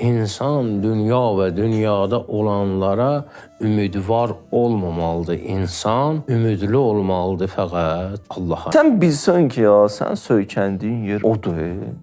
İnsan dünya ve dünyada olanlara ümidvar olmamalıdır. İnsan ümidli olmalıdır fəqət Allah'a. Sən bilsən ki, ya, sən söykəndiyin yer odur.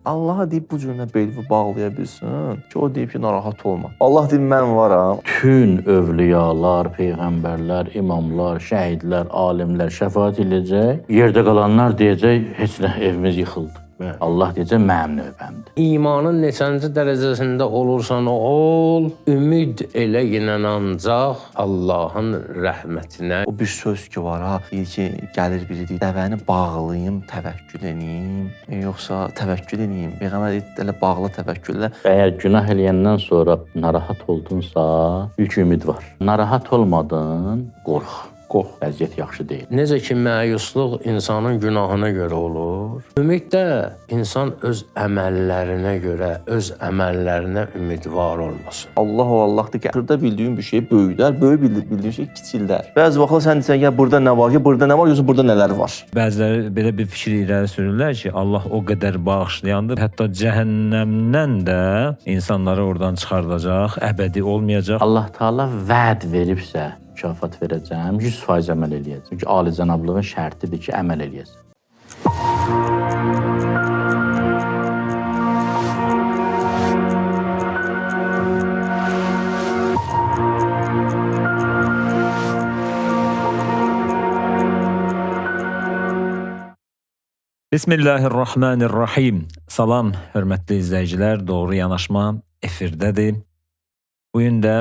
Allaha deyib bu cürünə belini bağlaya bilsin ki, o deyib ki, narahat olma. Allah deyib, mən varam. Bütün övliyalar, peyğəmbərlər, imamlar, şəhidlər, alimlər şəfaət edəcək. Yerdə qalanlar deyəcək, heç nə, evimiz yıxıldı. Allah deyəcək, mənim növbəmdir. İmanın neçənci dərəcəsində olursan ol, ümid elə yenən ancaq Allahın rəhmətinə. O bir söz ki var ha, deyir ki, gəlir biri deyir, dəvəni bağlayım, təvəkkül edeyim, yoxsa təvəkkül edeyim. Peyğəmbər deyir, elə bağla təvəkküllə. Əgər günah eləyəndən sonra narahat oldunsa, ilk ümid var. Narahat olmadın, qorx. Vəziyyət yaxşı deyil. Necə ki, məyusluq insanın günahına görə olur, ümid də insan öz əməllərinə görə, öz əməllərinə ümidvar olmasın. Allah o Allahdır ki, xırda bildiyin bir şey böyüdər, böyük bildiyin şey kiçildər. Bəzi vaxtlar sən deyirsən, ya burada nə var, ya burada nə var, yoxsa burada nələr var? Bəziləri belə bir fikir irəli sürürlər ki, Allah o qədər bağışlayandır, hətta cəhənnəmdən də insanları oradan çıxardacaq, əbədi olmayacaq. Allah Taala vəd veribsə, mükafat verəcəm, 100% əməl eləyəcəm. Çünki alicənablığın şərtidir ki, əməl eləyəcəm. Bismillahirrahmanirrahim. Salam, hörmətli izləyicilər, Doğru Yanaşma efirdədir. Bu gün də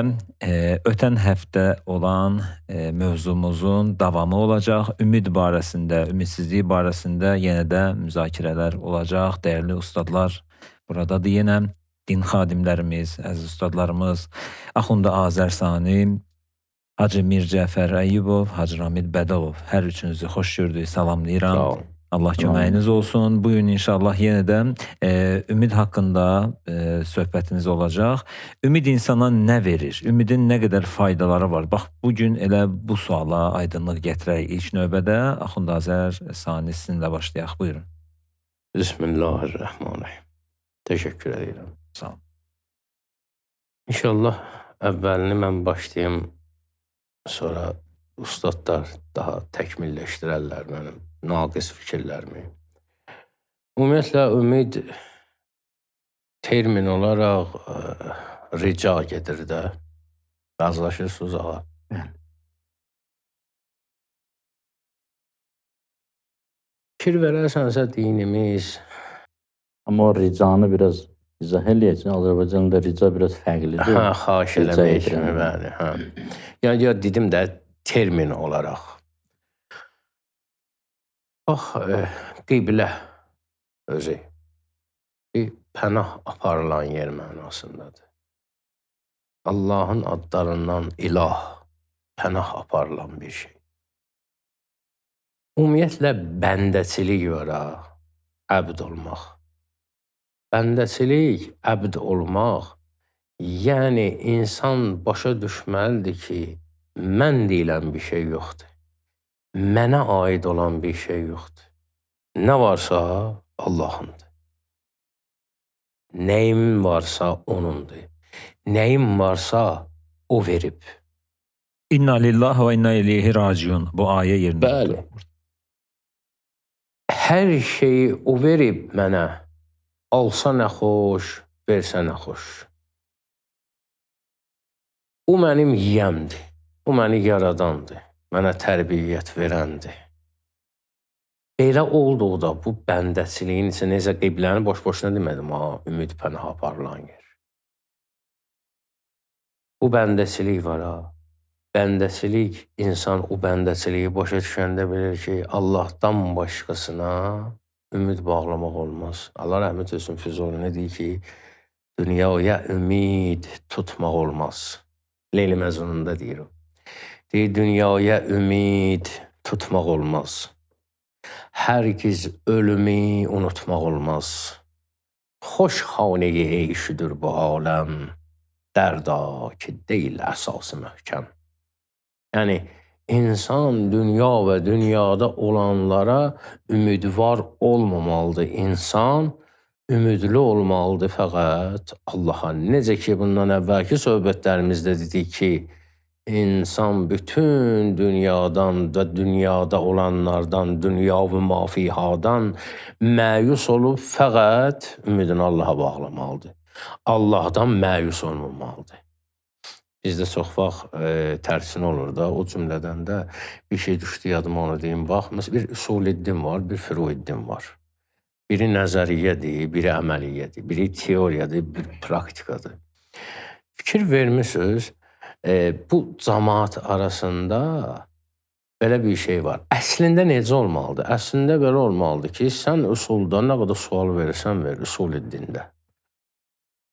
ötən həftə olan mövzumuzun davamı olacaq. Ümid barəsində, ümidsizlik barəsində yenə də müzakirələr olacaq. Dəyərli ustadlar buradadır yenə. Din xadimlərimiz, əziz ustadlarımız, Axund Azər Sani, Hacı Mir Cəfər Əyyubov, Hacı Ramid Bədəlov. Hər üçünüzü xoş gördük, salamlayıram. Sağ olun. Allah köməyiniz olsun. Bugün inşallah yenə də ümid haqqında söhbətiniz olacaq. Ümid insana nə verir? Ümidin nə qədər faydaları var? Bax, bugün elə bu suala aydınlıq gətirək. İlk növbədə Axund Azər Sani sizinlə başlayaq. Buyurun. Bismillahirrahmanirrahim. Təşəkkür edirəm. Sağ olun. İnşallah əvvəlini mən başlayayım, sonra ustadlar daha təkmilləşdirərlər mənim naqis fikirlərimi. Ümumiyyətlə, ümid termin olaraq rica gedir də. Razılaşırsınız ağa. Fikir verərsənsə dinimiz. Amma o ricanı biraz izah eləyəcək. Azərbaycanda rica biraz fərqlidir. Xahiş eləmək kimi, bəli. Yəni, dedim də termin olaraq. Bax, qiblə özü bir pənah aparılan yer mənasındadır. Allahın adlarından ilah, pənah aparılan bir şey. Ümumiyyətlə, bəndəçilik var ha, əbd olmaq. Bəndəçilik, əbd olmaq, yəni insan başa düşməlidir ki, mən deyilən bir şey yoxdur. Mənə aid olan bir şey yoxdur. Nə varsa Allahındır. Nəyim varsa onundur. Nəyim varsa o verib. İnna lillahi və inna ileyhi raciun. Bu ayə yerində. Bəli. Hər şeyi o verib mənə. Alsa nə xoş, versə nə xoş. O mənim yiyəmdir. O məni yaradandır. Mənə tərbiyyət verəndir. Belə olduqda bu bəndəçiliyin isə necə qibləni boş-boşuna demədim ha, ümid pənah aparılan yer. Bu bəndəçilik var ha. Bəndəçilik, insan o bəndəçiliyi başa düşəndə bilir ki, Allahdan başqasına ümid bağlamaq olmaz. Allah rəhmət etsin, Füzuli deyir ki, dünyaya ümid tutmaq olmaz. Leyli Məcnun'da deyir o. Deyir, dünyaya ümid tutmaq olmaz. Hər giz ölümü unutmaq olmaz. Xoş xanəyi eyşidir bu aləm, dərda ki, deyil əsası möhkəm. Yəni, insan dünya və dünyada olanlara ümidvar olmamalıdır. İnsan ümidli olmalıdır fəqət Allaha. Necə ki, bundan əvvəlki söhbətlərimizdə dedik ki, insan bütün dünyadan da dünyada olanlardan, dünya və mafihadan məyus olub fəqət ümidini Allaha bağlamalıdır. Allahdan məyus olmamalıdır. Bizdə çox vaxt tərsinə olur da, o cümlədən də bir şey düşdü yadıma, onu deyim. Bax, məsələn, bir usuliddin var, bir furuiddin var. Biri nəzəriyyədir, biri əməliyyədir, biri teoriyadır, biri praktikadır. Fikir vermişsiniz, bu cəmaat arasında belə bir şey var. Əslində necə olmalıdır? Əslində belə olmalıdır ki, sən usulda nə qədər sual verirsən, ver, usuliddində.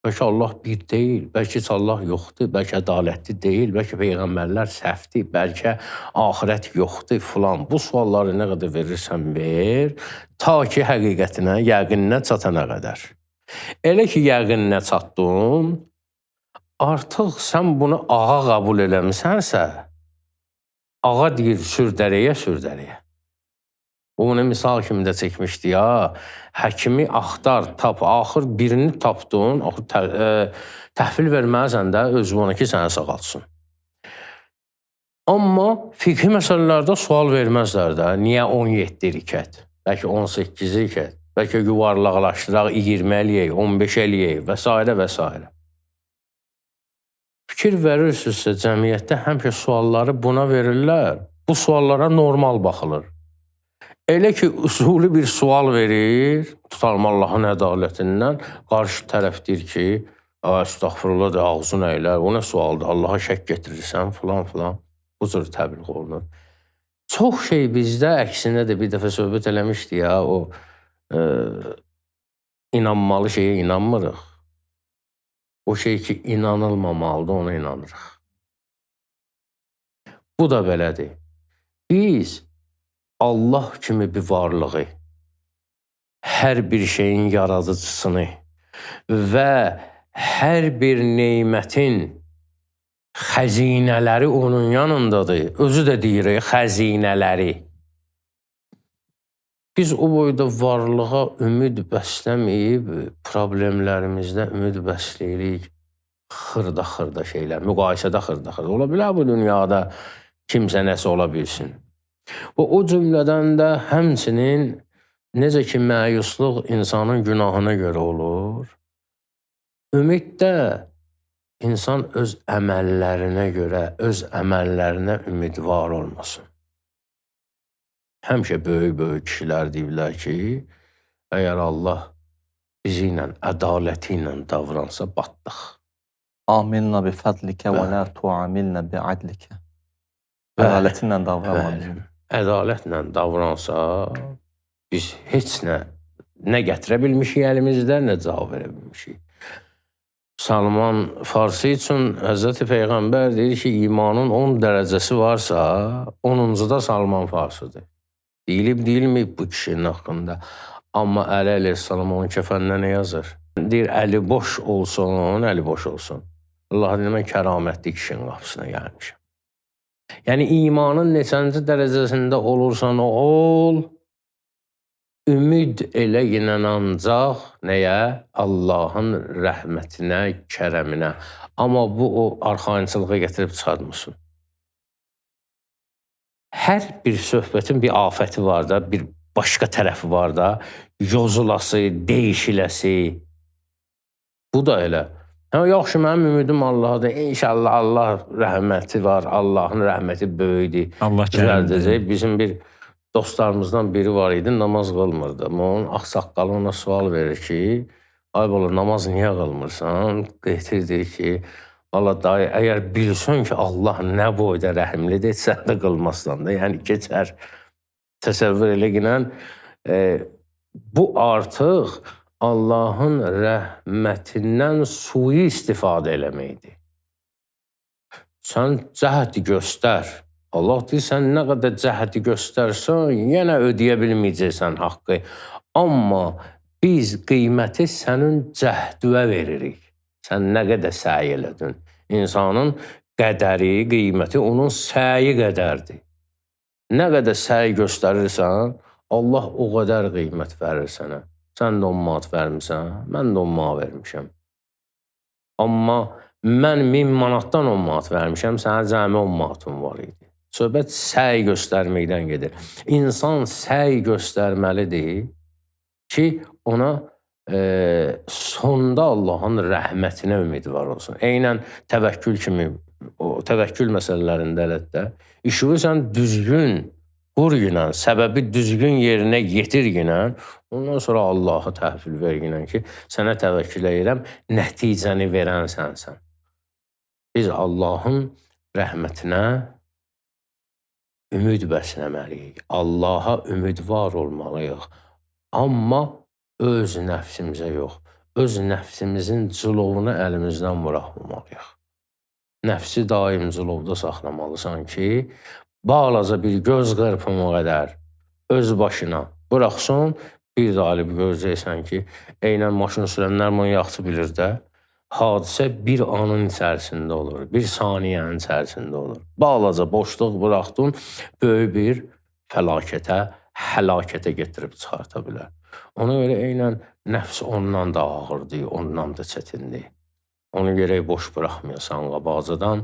Bəlkə Allah bir deyil, bəlkə heç Allah yoxdur, bəlkə ədalətli deyil, bəlkə peyğəmbərlər səhvdir, bəlkə axirət yoxdur, filan. Bu sualları nə qədər verirsən ver, ta ki həqiqətinə, yəqininə çatana qədər. Elə ki yəqininə çatdın, artıq sən bunu ağa qəbul eləmisənsə, ağa deyir sürdərəyə, sürdərəyə. Bunu misal kimi də çəkmişdi ya, həkimi axtar, tap, axır birini tapdın, təhvil verməlisən də özünə ki, səni sağaltsın. Amma fiqhi məsələlərdə sual verməzlər də, niyə 17 rikət, bəlkə 18 rikət, bəlkə yuvarlaqlaşdıraq, 20 eləyək, 15 eləyək və s. və s. Fikir verirsinizsə, cəmiyyətdə həmişə sualları buna verirlər, bu suallara normal baxılır. Elə ki, usulü bir sual verir, tutalım Allahın ədalətindən, qarşı tərəf deyir ki, əstəğfirullah da ağzın əylər, o nə sualdır, Allaha şək getirirsən, filan, filan, bu cür təbliğ olunur. Çox şey bizdə, əksinə də bir dəfə söhbət eləmişdi ya, o inanmalı şeyə inanmırıq. O şey ki, inanılmamalıdır, ona inanırıq. Bu da belədir. Biz Allah kimi bir varlığı, hər bir şeyin yaradıcısını və hər bir neymətin xəzinələri onun yanındadır. Özü də deyir, xəzinələri. Biz o boyda varlığa ümid bəsləməyib, problemlərimizdə ümid bəsləyirik. Xırda-xırda şeylər, müqayisədə xırda-xırda. Ola bilər bu dünyada kimsə nəsə ola bilsin. Və o cümlədən də həmçinin necə ki, məyusluq insanın günahına görə olur, ümid də insan öz əməllərinə görə, öz əməllərinə ümidvar olmasın. Həmişə böyük-böyük kişilər deyirlər ki, əgər Allah bizi ilə, ədaləti ilə davransa, batdıq. Amilna bi fədlikə və lə tuamilna bi adlikə. Ədalətinlə davranmalıyıq. Ədalətlə davransa, biz heç nə gətirə bilmişik əlimizdə, nə cavab verə bilmişik. Salman Farsi üçün Həzrəti Peyğəmbər deyir ki, imanın 10 dərəcəsi varsa, 10-uncu da Salman Farsidir. Deyilib-deyilməyib bu kişinin haqqında. Amma Əli əleyhissalam onun kəfəninə nə yazır? Deyir, əli boş olsun, əli boş olsun. Allah deyir, mən kəramətli kişinin qapısına gəlmişəm. Yəni, imanın neçənci dərəcəsində olursan ol, ümid elə yenən ancaq nəyə? Allahın rəhmətinə, kərəminə. Amma bu, o arxayınçılığa gətirib çıxartmışsın. Hər bir söhbətin bir afəti var da, bir başqa tərəfi var da, yozulası, değişiləsi. Bu da elə. Yaxşı, mənim ümidim Allah'dır. İnşallah Allah rəhməti var, Allahın rəhməti böyüdür. Allah kərimdir. Bizim bir dostlarımızdan biri var idi, namaz qılmırdı. Onun ağsaqqalı ona sual verir ki, ay bala, namaz niyə qılmırsan? Qeytir ki, valla dayı, əgər bilsən ki, Allah nə boyda rəhimlidir, sən də qılmazsan da. Yəni, keçər, təsəvvür elə gələn, bu artıq Allahın rəhmətindən sui istifadə eləməkdir. Sən cəhəti göstər. Allah deyir, sən nə qədər cəhəti göstərsən, yenə ödəyə bilməyəcəksən haqqı. Amma biz qiyməti sənin cəhdüvə veririk. Sən nə qədər səy elədin. İnsanın qədəri, qiyməti onun səyi qədərdir. Nə qədər səy göstərirsən, Allah o qədər qiymət verir sənə. Sən də 10 manat vermisən, mən də 10 manat vermişəm. Amma mən 1000 manatdan 10 manat vermişəm, sənə cəmi 10 manatın var idi. Söhbət səy göstərməkdən gedir. İnsan səy göstərməlidir ki, ona sonda Allahın rəhmətinə ümidvar olsun. Eynən təvəkkül kimi, o təvəkkül məsələlərində əlbəttə, işi sən düzgün qur ilə, səbəbi düzgün yerinə yetir ilə, ondan sonra Allaha təhvil ver ilə ki, sənə təvəkkül edirəm, nəticəni verən sənsən. Biz Allahın rəhmətinə ümid bəsləməliyik. Allaha ümidvar olmalıyıq. Amma öz nəfsimizə yox, öz nəfsimizin cılovunu əlimizdən buraxmamalıyıq. Nəfsi daim cılovda saxlamalısan ki, balaca bir göz qırpımı qədər öz başına buraxsın, bir də alib görəcəksən ki, eynən maşın sürənlər bunu yaxşı bilir də, hadisə bir anın içərisində olur, bir saniyənin içərisində olur. Balaca boşluq buraxdın, böyük bir fəlakətə, həlakətə getirib çıxarta bilər. Ona görə eynən nəfs ondan da ağırdır, ondan da çətindir. Onu gerək boş buraxmayasan qabaqcadan,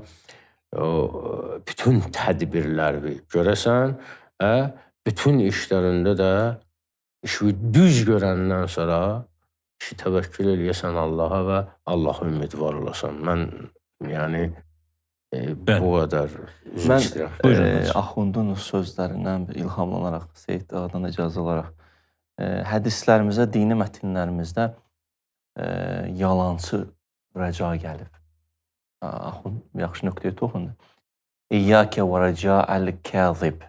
bütün tədbirləri görəsən, bütün işlərində də işi düz görəndən sonra işi təvəkkül eləyəsən Allaha və Allaha ümidvar olasan. Mən, yəni, bu qədər üzr istəyirəm. Axundun sözlərindən ilhamlanaraq, Seyid Dağdan icazə olaraq, hədislərimizə, dini mətnlərimizdə yalancı rəca gəlib. Axund yaxşı nöqtəyə toxundu. İyyəkə və rəcəəl kəzib.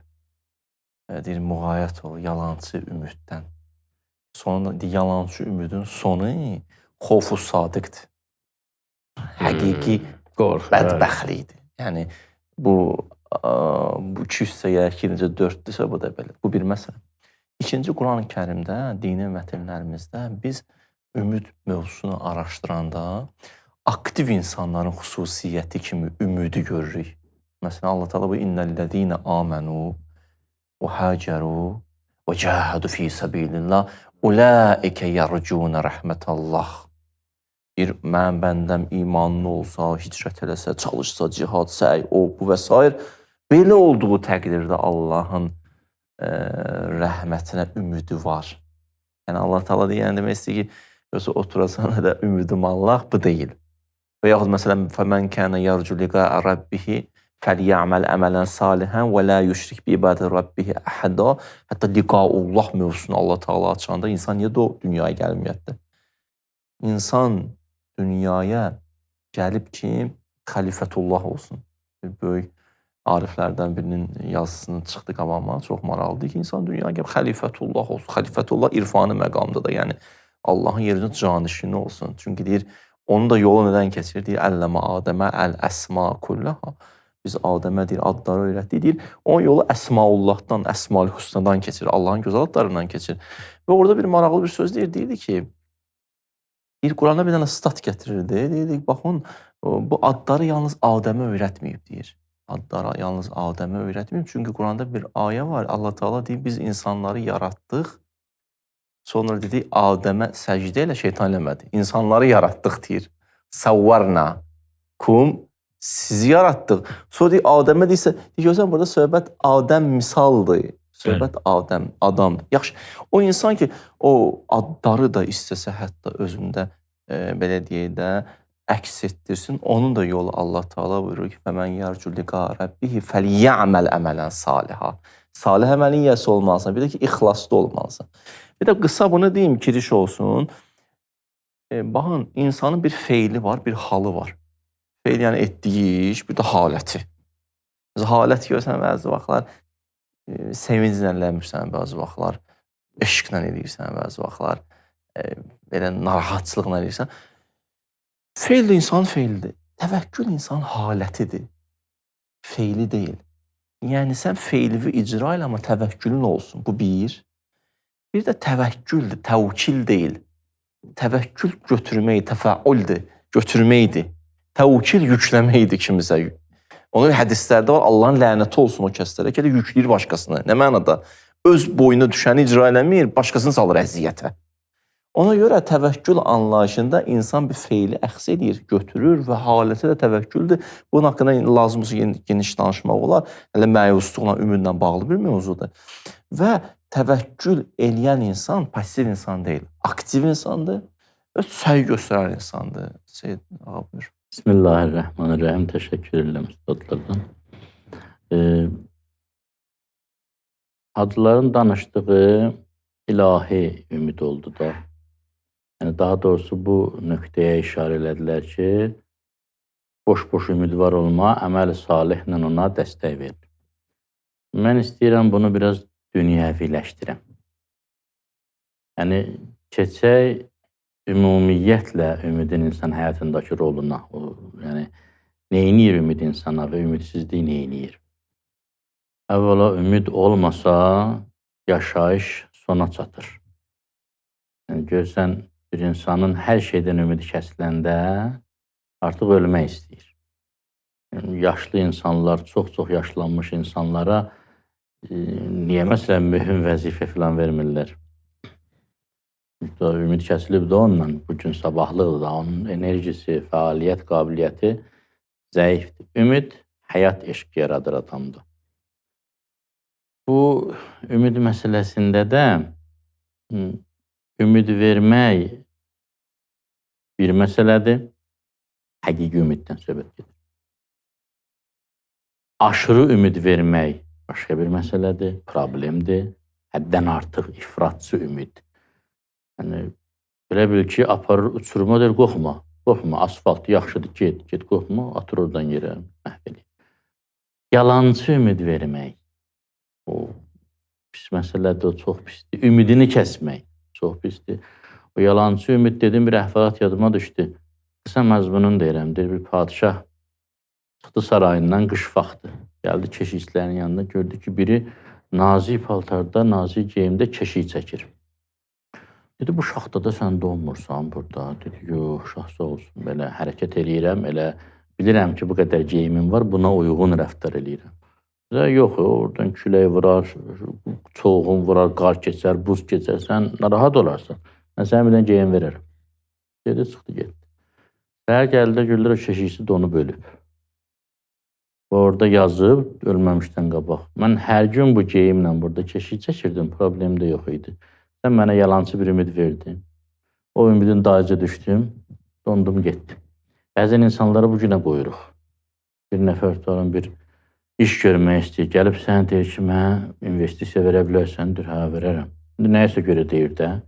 Deyir, müğayət ol, yalancı ümiddən. Sonunda yalancı ümidin sonu xofu sadiqdir. Həqiqi bədbəxtlikdir. Yəni, bu 2 hissəyə, 2-ci, 4-dürsə, bu da belə. Bu bir məsələ. İkinci, Quran-ı Kərimdə, dini mətnlərimizdə biz ümid mövzusunu araşdıranda aktiv insanların xüsusiyyəti kimi ümidi görürük. Məsələn, Allah Teala bu innellezine amenu və haceru və cahadu fi sabilillah ulaike yercun rahmetallah. Bir mən bəndəm imanlı olsa, hicrət eləsə, çalışsa, cihad, səy, o, bu və s. Belə olduğu təqdirdə Allahın rəhmətinə ümidi var. Yəni Allah Teala deyən demək istəyir ki, yoxsa oturasan da ümidim Allah, bu deyil. Və yaxud məsələn, fəmən kənə yarcu liqa'a rabbihi fəliyəməl əmələn salihən və lə yüşrik bi ibadə rabbihi əhədə. Hətta liqaullah mövzusunu Allah Teala açanda insan niyə dünyaya gəlmiyyətdir? İnsan dünyaya gəlib ki, xəlifətullah olsun. Böyük ariflərdən birinin yazısını çıxdı qabağıma, çox maraqlıdır ki, insan dünyaya gəlib xəlifətullah olsun. Xəlifətullah irfanı məqamda da, yəni Allahın yerində canişini olsun. Çünki deyir, onun da yolu nədən keçir? Deyir, əlləmə Adəmə əl-əsma kullaha. Biz Adəmə deyir, adları öyrətdik. Deyir, onun yolu Əsmaullahdan, Əsmal Hüsnadan keçir, Allahın gözəl adlarından keçir. Və orada bir maraqlı bir söz deyirdi ki, bir Quranda bir dənə stat gətirirdi. Deyirdik, baxın, bu adları yalnız Adəmə öyrətməyib, deyir. Adları yalnız Adəmə öyrətməyib. Çünki Quranda bir ayə var. Allah Teala deyir, biz insanları yaratdıq. Sonra dedi, Adəmə səcdə ilə şeytan eləmədi. İnsanları yaratdıq, deyir. Savvarna kum, sizi yaratdıq. Sonra deyir, Adəmə deyirsə, görsən, burada söhbət Adəm misaldır. Söhbət Adəm, adamdır. Yaxşı, o insan ki, o adları da istəsə hətta özündə, belə deyək də, əks etdirsin, onun da yolu Allah Teala buyurur ki, fəmən yarcu liqa rabbihi fəliyəməl əmələn salihə. Salih əməlin yəsi olmalısan, bir də ki, ixlaslı olmalısan. Bir də qısa bunu deyim, kiriş olsun. Baxın, insanın bir feili var, bir halı var. Feil yəni etdiyi iş, bir də haləti. Halət görsən, bəzi vaxtlar sevinclə eləmirsən, bəzi vaxtlar eşqlə eləyirsən, bəzi vaxtlar belə narahatçılıqla eləyirsən. Feil də insan feilidir. Təvəkkül insan halətidir. Feili deyil. Yəni, sən feilivi icra ilə, amma təvəkkülün olsun. Bu bir. Bir də təvəkküldür, təvkil deyil. Təvəkkül götürmək, təfəuldir, götürməkdir. Təvkil yükləməkdir kimisə. Onun hədislərdə var, Allahın lənəti olsun o kəslərə ki, yükləyir başqasını. Nə mənada? Öz boyuna düşəni icra eləmir, başqasını salır əziyyətə. Ona görə təvəkkül anlayışında insan bir feili əxs edir, götürür və haləti də təvəkküldür. Bunun haqqında lazım olsa geniş danışmaq olar. Hələ məyusluqla, ümidlə bağlı bir mövzudur. Və təvəkkül eləyən insan pasiv insan deyil, aktiv insandır və səy göstərən insandır. Seyid ağa buyur. Bismillahirrahmanirrahim. Təşəkkür edirəm üstadlardan. Hacıların danışdığı ilahi ümid oldu da. Yəni daha doğrusu bu nöqtəyə işarə elədilər ki, boş-boş ümidvar olma, əməl-i salihlə ona dəstək verir. Mən istəyirəm bunu biraz dünyəviləşdirəm. Yəni keçək ümumiyyətlə ümidin insan həyatındakı roluna, yəni neyniyir ümid insana və ümidsizlik neyniyir? Əvvəla ümid olmasa yaşayış sona çatır. Yəni görsən bir insanın hər şeydən ümidi kəsiləndə artıq ölmək istəyir. Yəni, yaşlı insanlar, çox-çox yaşlanmış insanlara niyə məsələn mühüm vəzifə filan vermirlər? Ümid kəsilib də ondan, bugün sabahlıqdır da, onun enerjisi, fəaliyyət qabiliyyəti zəifdir. Ümid həyat eşqi yaradır adamda. Bu ümid məsələsində də ümid vermək bir məsələdir, həqiqi ümiddən söhbət gedir. Aşırı ümid vermək başqa bir məsələdir, problemdir, həddən artıq ifratçı ümid. Yəni, belə bil ki, aparır uçuruma deyir, qorxma, qorxma, asfalt yaxşıdır, get, qorxma, atır oradan yerə, məhv edir. Yalancı ümid vermək, o pis məsələdir, o çox pisdir. Ümidini kəsmək çox pisdir. O yalancı ümid dedim, bir əhvalat yadıma düşdü. Qısa məzmununu deyirəm, deyir, bir padişah çıxdı sarayından qış vaxtı. Gəldi keşikçilərin yanına, gördü ki, biri nazik paltarda, nazik geyimdə keşik çəkir. Dedi, bu şaxtada sən donmursan burada. Dedi, yox, şah sağ olsun, belə hərəkət eləyirəm, elə bilirəm ki, bu qədər geyimim var, buna uyğun rəftar eləyirəm. Dedi, yox, oradan külək vurar, çoğun vurar, qar keçər, buz keçər, sən narahat olarsan. Mən sənə bir dənə geyim verərəm. Dedi, çıxdı, getdi. Səhər gəldi, güldür, o keşikçi donub ölüb. Orada yazıb, ölməmişdən qabaq. Mən hər gün bu geyimlə burada keşik çəkirdim, problem də yox idi. Sən mənə yalancı bir ümid verdin. O ümidin dayıca düşdüm, dondum, getdim. Bəzən insanlara bu günə qoyuruq. Bir nəfər tutarım, bir iş görmək istəyir. Gəlib sən deyir ki, mənə investisiya verə bilərsən, deyir, hə, verərəm. Nəyəsə görə deyir də.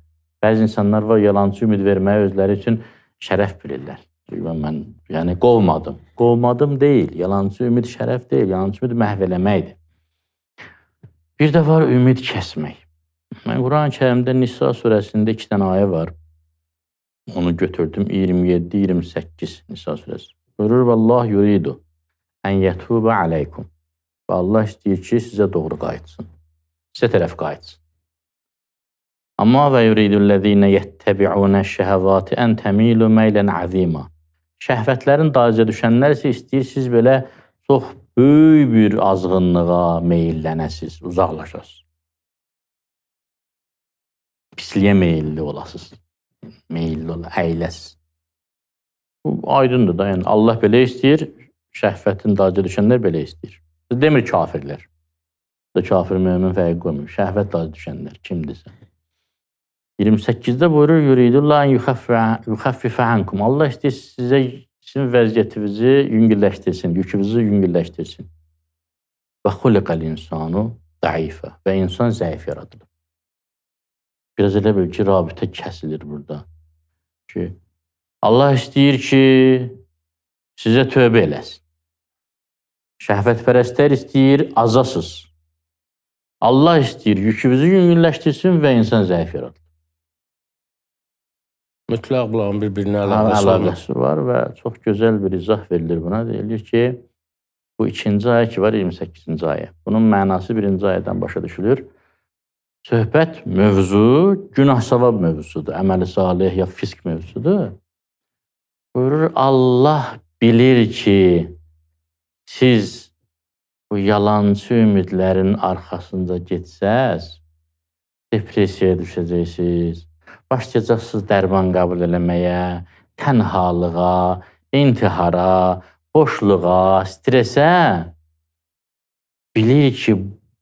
Bəzi insanlar var, yalancı ümid verməyə özləri üçün şərəf bilirlər. Mən yəni qovmadım. Qovmadım deyil, yalancı ümid şərəf deyil, yalancı ümid məhv eləməkdir. Bir də var ümid kəsmək. Mən Quran-ı Kərimdə Nisa surəsində 2 dənə ayə var. Onu götürdüm, 27-28 Nisa surəsi. Buyurur, Allah yuridu ən yətubə aleykum. Və Allah istəyir ki, sizə doğru qayıtsın. Sizə tərəf qayıtsın. Amma və yuridüllezine yettəbi'unə şəhəvati ən təmilu meylən azima. Şəhvətlərin dayıca düşənlər isə istəyir siz belə çox böyük bir azğınlığa meyillənəsiz, uzaqlaşasınız. Pisliyə meyilli olasınız. Meyilli olasınız, əyləsiz. Bu aydındır da, yəni Allah belə istəyir, şəhvətin dayıca düşənlər belə istəyir. Demir kafirlər. Kafir mümin fərqi qoymur. Şəhvət dayıca düşənlər kimdirsə. 28-də buyurur, yuridullah yuxaffifə ankum. Allah istəyir sizə sizin vəziyyətinizi yüngülləşdirsin, yükünüzü yüngülləşdirsin. Və xuliqəl insanu zəifə. Və insan zəif yaradılır. Biraz elə bil ki, rabitə kəsilir burada. Ki, Allah istəyir ki, sizə tövbə eləsin. Şəhvətpərəstlər istəyir, azasız. Allah istəyir, yükünüzü yüngülləşdirsin və insan zəif yaradılır. Mütləq bunların bir-birinə əlaqəsi var və çox gözəl bir izah verilir buna. Deyilir ki, bu 2-ci ayə ki var, 28-ci ayə. Bunun mənası 1-ci ayədən başa düşülür. Söhbət mövzu günah-savab mövzusudur. Əməli salih ya fisk mövzusudur. Buyurur, Allah bilir ki, siz bu yalancı ümidlərin arxasında getsəz, depresiyaya düşəcəksiniz. başlayacaqsınız dərman qəbul eləməyə, tənhalığa, intihara, boşluğa, stresə. Bilir ki,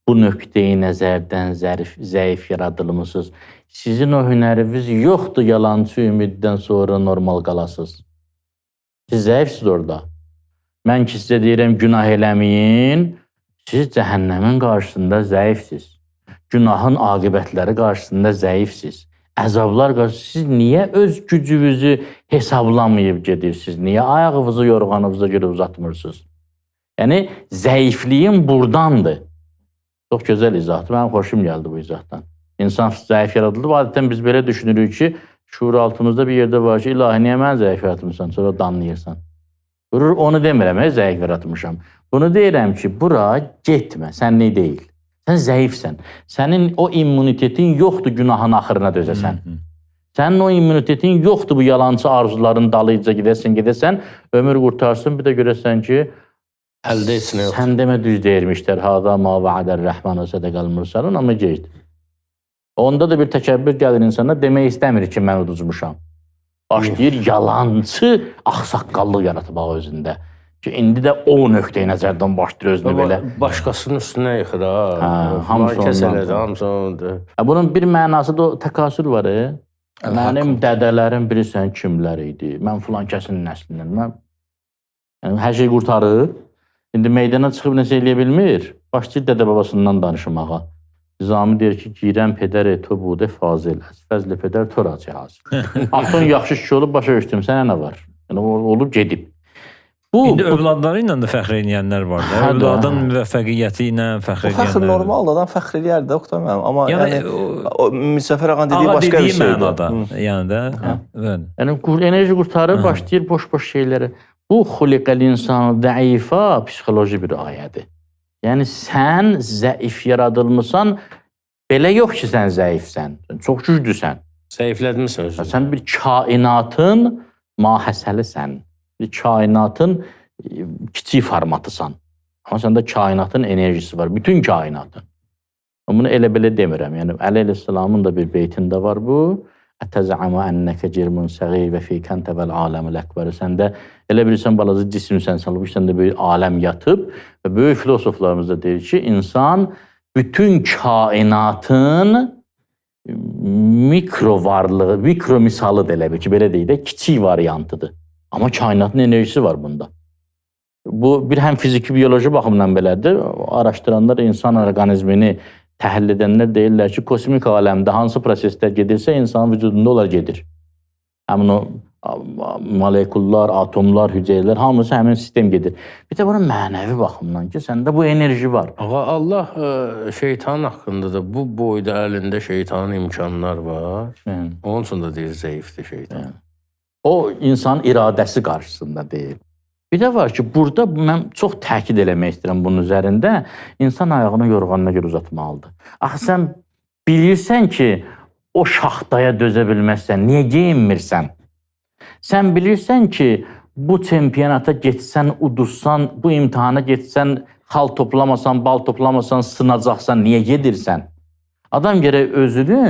bu nöqteyi nəzərdən zəif yaradılmısınız. Sizin o hünəriniz yoxdur, yalançı ümiddən sonra normal qalasınız. Siz zəifsiniz orada. Mən ki, sizə deyirəm, günah eləməyin, siz cəhənnəmin qarşısında zəifsiniz. Günahın aqibətləri qarşısında zəifsiniz. Əzablar qarşısında siz niyə öz gücünüzü hesablamayıb gedirsiniz? Niyə ayağınızı yorğanınıza görə uzatmırsınız? Yəni, zəifliyin buradandır. Çox gözəl izahdır. Mənim xoşum gəldi bu izahdan. İnsan zəif yaradılıb. Adətən biz belə düşünürük ki, şuur altımızda bir yerdə var ki, ilahi niyə mən zəif yaratmışsan, sonra danlayırsan. Onu demirəm, zəif yaratmışam. Bunu deyirəm ki, bura getmə, sən ne deyil. Sən zəifsən. Sənin o immunitetin yoxdur günahın axırına dözəsən. Sənin o immunitetin yoxdur bu yalancı arzuların dalıca gedəsən, ömür qurtarsın, bir də görəsən ki, əldə etsinə yoxdur. Sən demə düz deyirmişlər, hada ma va'adər rəhman sədəqəl mursalun, amma gecdir. Onda da bir təkəbbür gəlir insana, demək istəmir ki, mən uduzmuşam. Başlayır yalancı axsaqqallıq yaratmaq özündə. Ki, indi də o nöqteyi nəzərdən başlayır özünü belə. Başqasının üstünə yıxır, hamısı kəsələdi, hamısı onundur. Bunun bir mənası da təkasür var. Mənim dədələrim bilirsən kimlər idi? Mən filan kəsin nəslindən. Hər şey qurtarır. İndi meydana çıxıb nəsə eləyə bilmir. Başlayır dədə babasından danışmağa. Nizami deyir ki, girən pedər to budə fazil, fəzli pedər tora cihaz. Atın yaxşı kişi olub, başa düşdüm, sənə nə var? Yəni, olub gedib. İndi övladları ilə də fəxr edən var da. Övladın müvəffəqiyyəti ilə fəxr edən. Bu fəxr normaldır, adam fəxr eləyər də, Oqtay müəllim. Amma yəni Müzəffər ağanın dediyi başqa bir şeydir. Yəni də. Yəni enerji qurtarır, başlayır boş-boş şeylərə. Bu xuliqəl insanı dəifa psixoloji bir ayədir. Yəni sən zəif yaradılmısan, belə yox ki, sən zəifsən. Çox güclüsən. Zəiflədmirsən özünü. Sən bir kainatın mahəsəlisən. Bir kainatın kiçik formatısan. Amma səndə kainatın enerjisi var. Bütün kainatın. Bunu elə-belə demirəm. Yəni, Əli əleyhissalamın da bir beytində var bu. Ətəzə'amə ənnəkə cirmun səğir və fi kəntəvəl aləmül əkbəri. Sən də elə bilirsən, balazı cisimsən, sən də böyük aləm yatıb. Və böyük filosoflarımız da deyir ki, insan bütün kainatın mikro varlığı, mikro misalıdır elə bir ki, belə deyil də, kiçik variantıdır. Amma kainatın enerjisi var bunda. Bu bir həm fiziki, biyoloji baxımdan belədir. Araşdıranlar insan orqanizmini təhlil edənlər deyirlər ki, kosmik aləmdə hansı proseslər gedirsə, insanın vücudunda onlar gedir. Həmin o molekullar, atomlar, hüceyrələr, hamısı həmin sistem gedir. Bir də bunun mənəvi baxımdan ki, səndə bu enerji var. Ağa, Allah şeytan haqqında da bu boyda əlində şeytanın imkanlar var. Onun üçün də deyir, zəifdir şeytan. O, insanın iradəsi qarşısında deyil. Bir də var ki, burada mən çox təkid eləmək istəyirəm bunun üzərində, insan ayağını yorğanına görə uzatmalıdır. Axı, sən bilirsən ki, o şaxtaya dözə bilməzsən, niyə geyinmirsən? Sən bilirsən ki, bu çempionata getsən, uduzsan, bu imtihana getsən, xal toplamasan, bal toplamasan, sınacaqsan, niyə gedirsən? Adam gərək özünü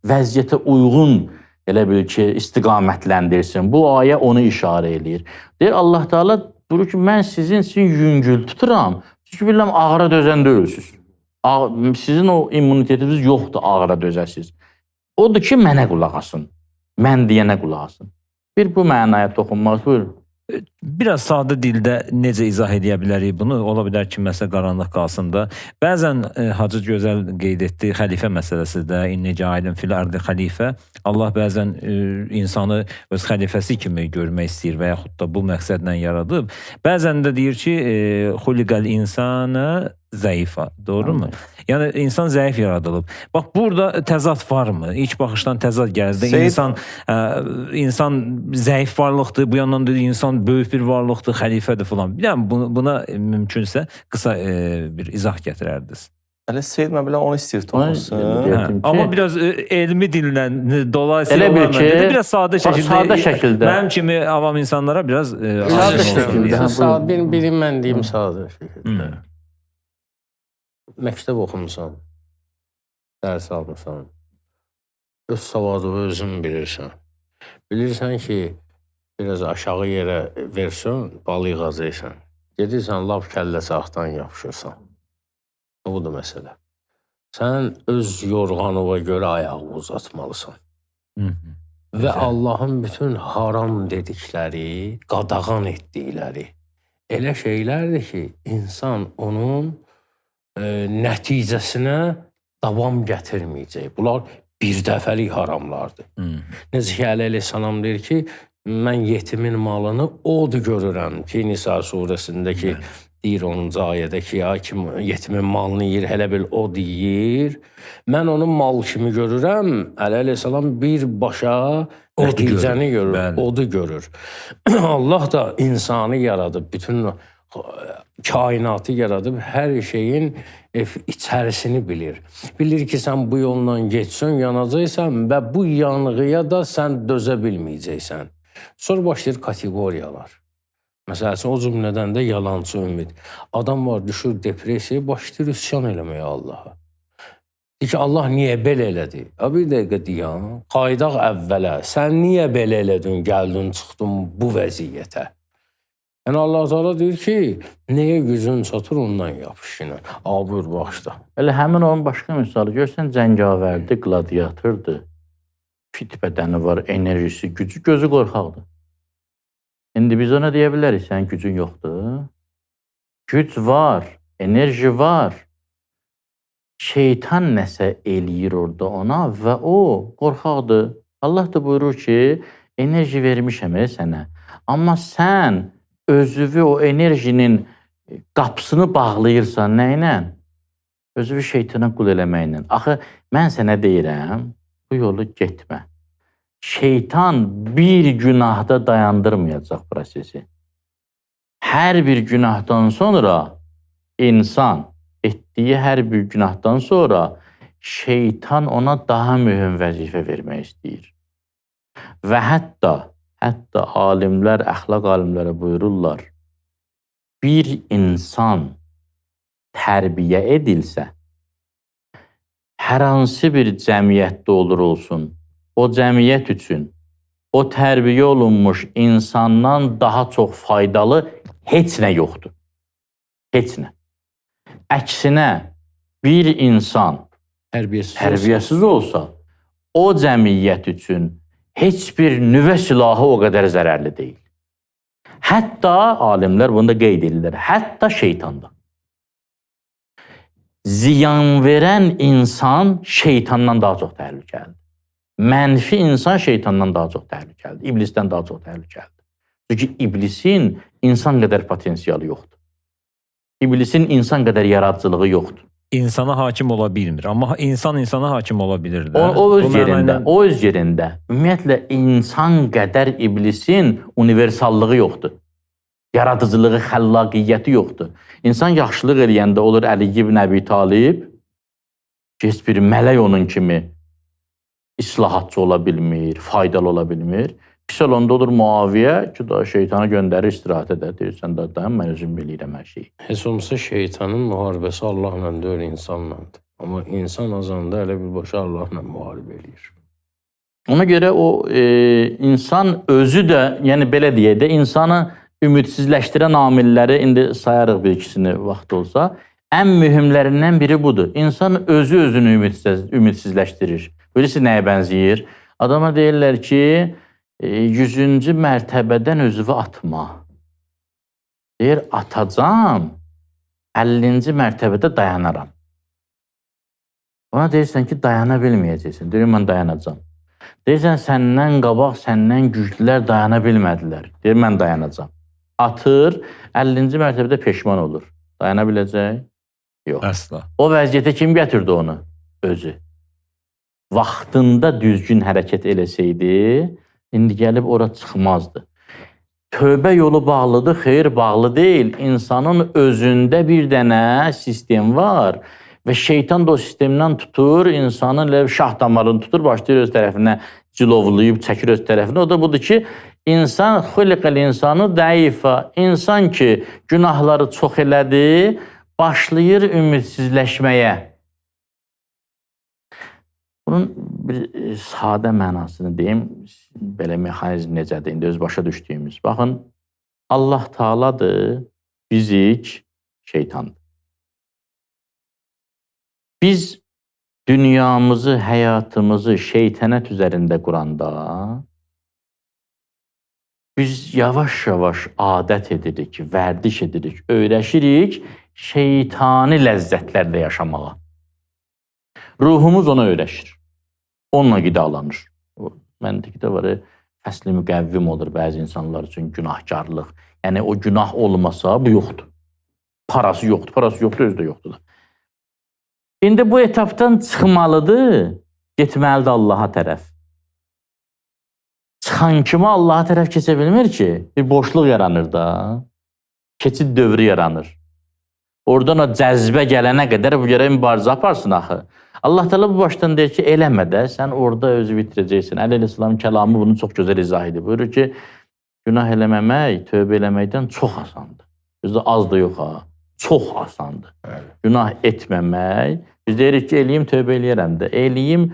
vəziyyətə uyğun elə bil ki, istiqamətləndirsin. Bu ayə onu işarə eləyir. Deyir, Allah Teala durur ki, mən sizin yüngül tuturam. Çünki bilirəm, ağıra dözən deyilsiniz. Sizin o immunitetiniz yoxdur, ağıra dözəsiniz. Odur ki, mənə qulaq asın. Mən deyənə qulaq asın. Bir bu mənaya toxunmaq, buyurun. Biraz sadə dildə necə izah edə bilərik bunu? Ola bilər ki, məsələ qaranlıq qalsın da. Bəzən Hacı Gözəl qeyd etdi, xəlifə məsələsi də, inni cailin fil ardı xəlifə. Allah bəzən insanı öz xəlifəsi kimi görmək istəyir və yaxud da bu məqsədlə yaradıb. Bəzən də deyir ki, xuliqəl insanı zəifa, doğru mu? Yəni, insan zəif yaradılıb. Bax, burada təzad varmı? İlk baxışdan təzad gəldi. İnsan zəif varlıqdır, bu yandan da insan böyük bir varlıqdır, xəlifədir falan. Biləm, buna mümkünsə qısa bir izah gətirərdiniz. Elə Seyid mən bilən onu istəyir toxunsun. Amma biraz elmi dillə, dolayısıyla biraz sadə şəkildə. Mənim kimi avam insanlara biraz sadə şəkildə. Bilim mən deyim sadə şəkildə. Məktəb oxumusan, dərs almışsan, öz savadını özün bilirsən. Bilirsən ki, biraz aşağı yerə versən, balıq qazıysan. Gedirsən, lap kəlləsi axtan yapışırsan. Budur məsələ. Sən öz yorğanına görə ayağı uzatmalısan. Hı -hı. Və Allahın bütün haram dedikləri, qadağan etdikləri elə şeylərdir ki, insan onun nəticəsinə davam gətirməyəcək. Bunlar bir dəfəlik haramlardır. Hı -hı. Necə ki, Əli əleyhissalam deyir ki, mən yetimin malını od görürəm ki, Nisa surəsindəki deyir 10-cu ayədə ki, ya kim yetimin malını yeyir, hələ bil od yeyir. Mən onun mal kimi görürəm. Əli əleyhissalam birbaşa nəticəni görür, Bəli. odu görür. Allah da insanı yaradıb, bütün kainatı yaradıb, hər şeyin içərisini bilir. Bilir ki, sən bu yolla getsən, yanacaqsan və bu yanğıya da sən dözə bilməyəcəksən. Sonra başlayır kateqoriyalar. Məsələn, o cümlədən də yalançı ümid. Adam var, düşür depressiyaya, başlayır üsyan eləməyə Allaha. Deyir ki, Allah niyə belə elədi? Bir dəqiqə deyən, qaydaq əvvələ, sən niyə belə elədin, gəldin, çıxdın bu vəziyyətə? Yəni Allah Teala deyir ki, nəyə gücün çatır, ondan yapış yenə. Buyur, başla. Elə həmin onun başqa misalı görsən, cəngavərdir, qladiatordur. Fit bədəni var, enerjisi, gücü, gözü qorxaqdır. İndi biz ona deyə bilərik, sənin gücün yoxdur. Güc var, enerji var. Şeytan nəsə eləyir orada ona və o qorxaqdır. Allah da buyurur ki, enerji vermişəm sənə. Amma sən özüvü o enerjinin qapısını bağlayırsan nə ilə? Özüvü şeytana qul eləməklə. Axı, mən sənə deyirəm, bu yolu getmə. Şeytan bir günahda dayandırmayacaq prosesi. Hər bir günahdan sonra insan etdiyi hər bir günahdan sonra şeytan ona daha mühüm vəzifə vermək istəyir. Və hətta alimlər, əxlaq alimləri buyururlar, bir insan tərbiyə edilsə, hər hansı bir cəmiyyətdə olur olsun, o cəmiyyət üçün o tərbiyə olunmuş insandan daha çox faydalı heç nə yoxdur. Heç nə. Əksinə, bir insan tərbiyəsiz olsa, o cəmiyyət üçün heç bir nüvə silahı o qədər zərərli deyil. Hətta, alimlər bunu da qeyd edirlər, hətta şeytanda. Ziyan verən insan şeytandan daha çox təhlükəlidir. Mənfi insan şeytandan daha çox təhlükəlidir, iblisdən daha çox təhlükəlidir. Çünki iblisin insan qədər potensialı yoxdur. İblisin insan qədər yaradıcılığı yoxdur. İnsana hakim ola bilmir. Amma insan insana hakim ola bilir də. O öz yerində. Ümumiyyətlə, insan qədər iblisin universallığı yoxdur. Yaradıcılığı, xəllaqiyyəti yoxdur. İnsan yaxşılıq eləyəndə olur Əli ibn Əbi Talib, heç bir mələk onun kimi islahatçı ola bilmir, faydalı ola bilmir. Pis olanda olur Muaviyə ki, da şeytanı göndərir istirahət edə. Deyirsən, dayan, mən özüm bilirəm hər şeyi. Heç olmasa şeytanın müharibəsi Allahla deyil, insanlandır. Amma insan azanda elə birbaşa Allahla müharibə eləyir. Ona görə o insan özü də, yəni belə deyək də, insanı ümidsizləşdirən amilləri indi sayarıq bir ikisini vaxt olsa, ən mühümlərindən biri budur. İnsan özünü ümidsizləşdirir. Birisi nəyə bənzəyir? Adama deyirlər ki, 100-cü mərtəbədən özünü atma. Deyir, atacam, 50-ci mərtəbədə dayanaram. Ona deyirsən ki, dayana bilməyəcəksin. Deyir, mən dayanacam. Deyirsən, səndən qabaq, səndən güclülər dayana bilmədilər. Deyir, mən dayanacam. Atır, 50-ci mərtəbədə peşman olur. Dayana biləcək? Yox. Əsla. O vəziyyətə kim gətirdi onu? Özü. Vaxtında düzgün hərəkət eləsəydi, indi gəlib ora çıxmazdı. Tövbə yolu bağlıdır, xeyr, bağlı deyil. İnsanın özündə bir dənə sistem var və şeytan da o sistemdən tutur, insanın şah damarını tutur, başlayır öz tərəfinə cilovlayıb, çəkir öz tərəfinə. O da budur ki, insan, xüliqəl insanı dəifa, insan ki, günahları çox elədi, başlayır ümidsizləşməyə. Bunun bir sadə mənasını deyim, belə mexanizm necədir, indi öz başa düşdüyümüz. Baxın, Allah Taaladır, bizik şeytandır. Biz dünyamızı, həyatımızı şeytanət üzərində quranda, biz yavaş-yavaş adət edirik, vərdiş edirik, öyrəşirik şeytani ləzzətlərlə yaşamağa. Ruhumuz ona öyrəşir. Onunla qidalanır. Məntiqdə var, fəsli müqəvvim olur bəzi insanlar üçün günahkarlıq. Yəni, o günah olmasa, bu yoxdur. Parası yoxdur, özü də yoxdur da. İndi bu etapdan çıxmalıdır, getməlidir Allaha tərəf. Çıxan kimi Allaha tərəf keçə bilmir ki, bir boşluq yaranır da, keçid dövrü yaranır. Oradan o cəzbə gələnə qədər bu gərək mübarizə aparsın axı. Allah Teala bu başdan deyir ki, eləmə də, sən orada özü bitirəcəksin. Əli İslamın kəlamı bunu çox gözəl izah edir. Buyurur ki, günah eləməmək, tövbə eləməkdən çox asandır. Bizdə az da yox ha, çox asandır. Günah etməmək, biz deyirik ki, eləyim, tövbə eləyərəm də. Eləyim,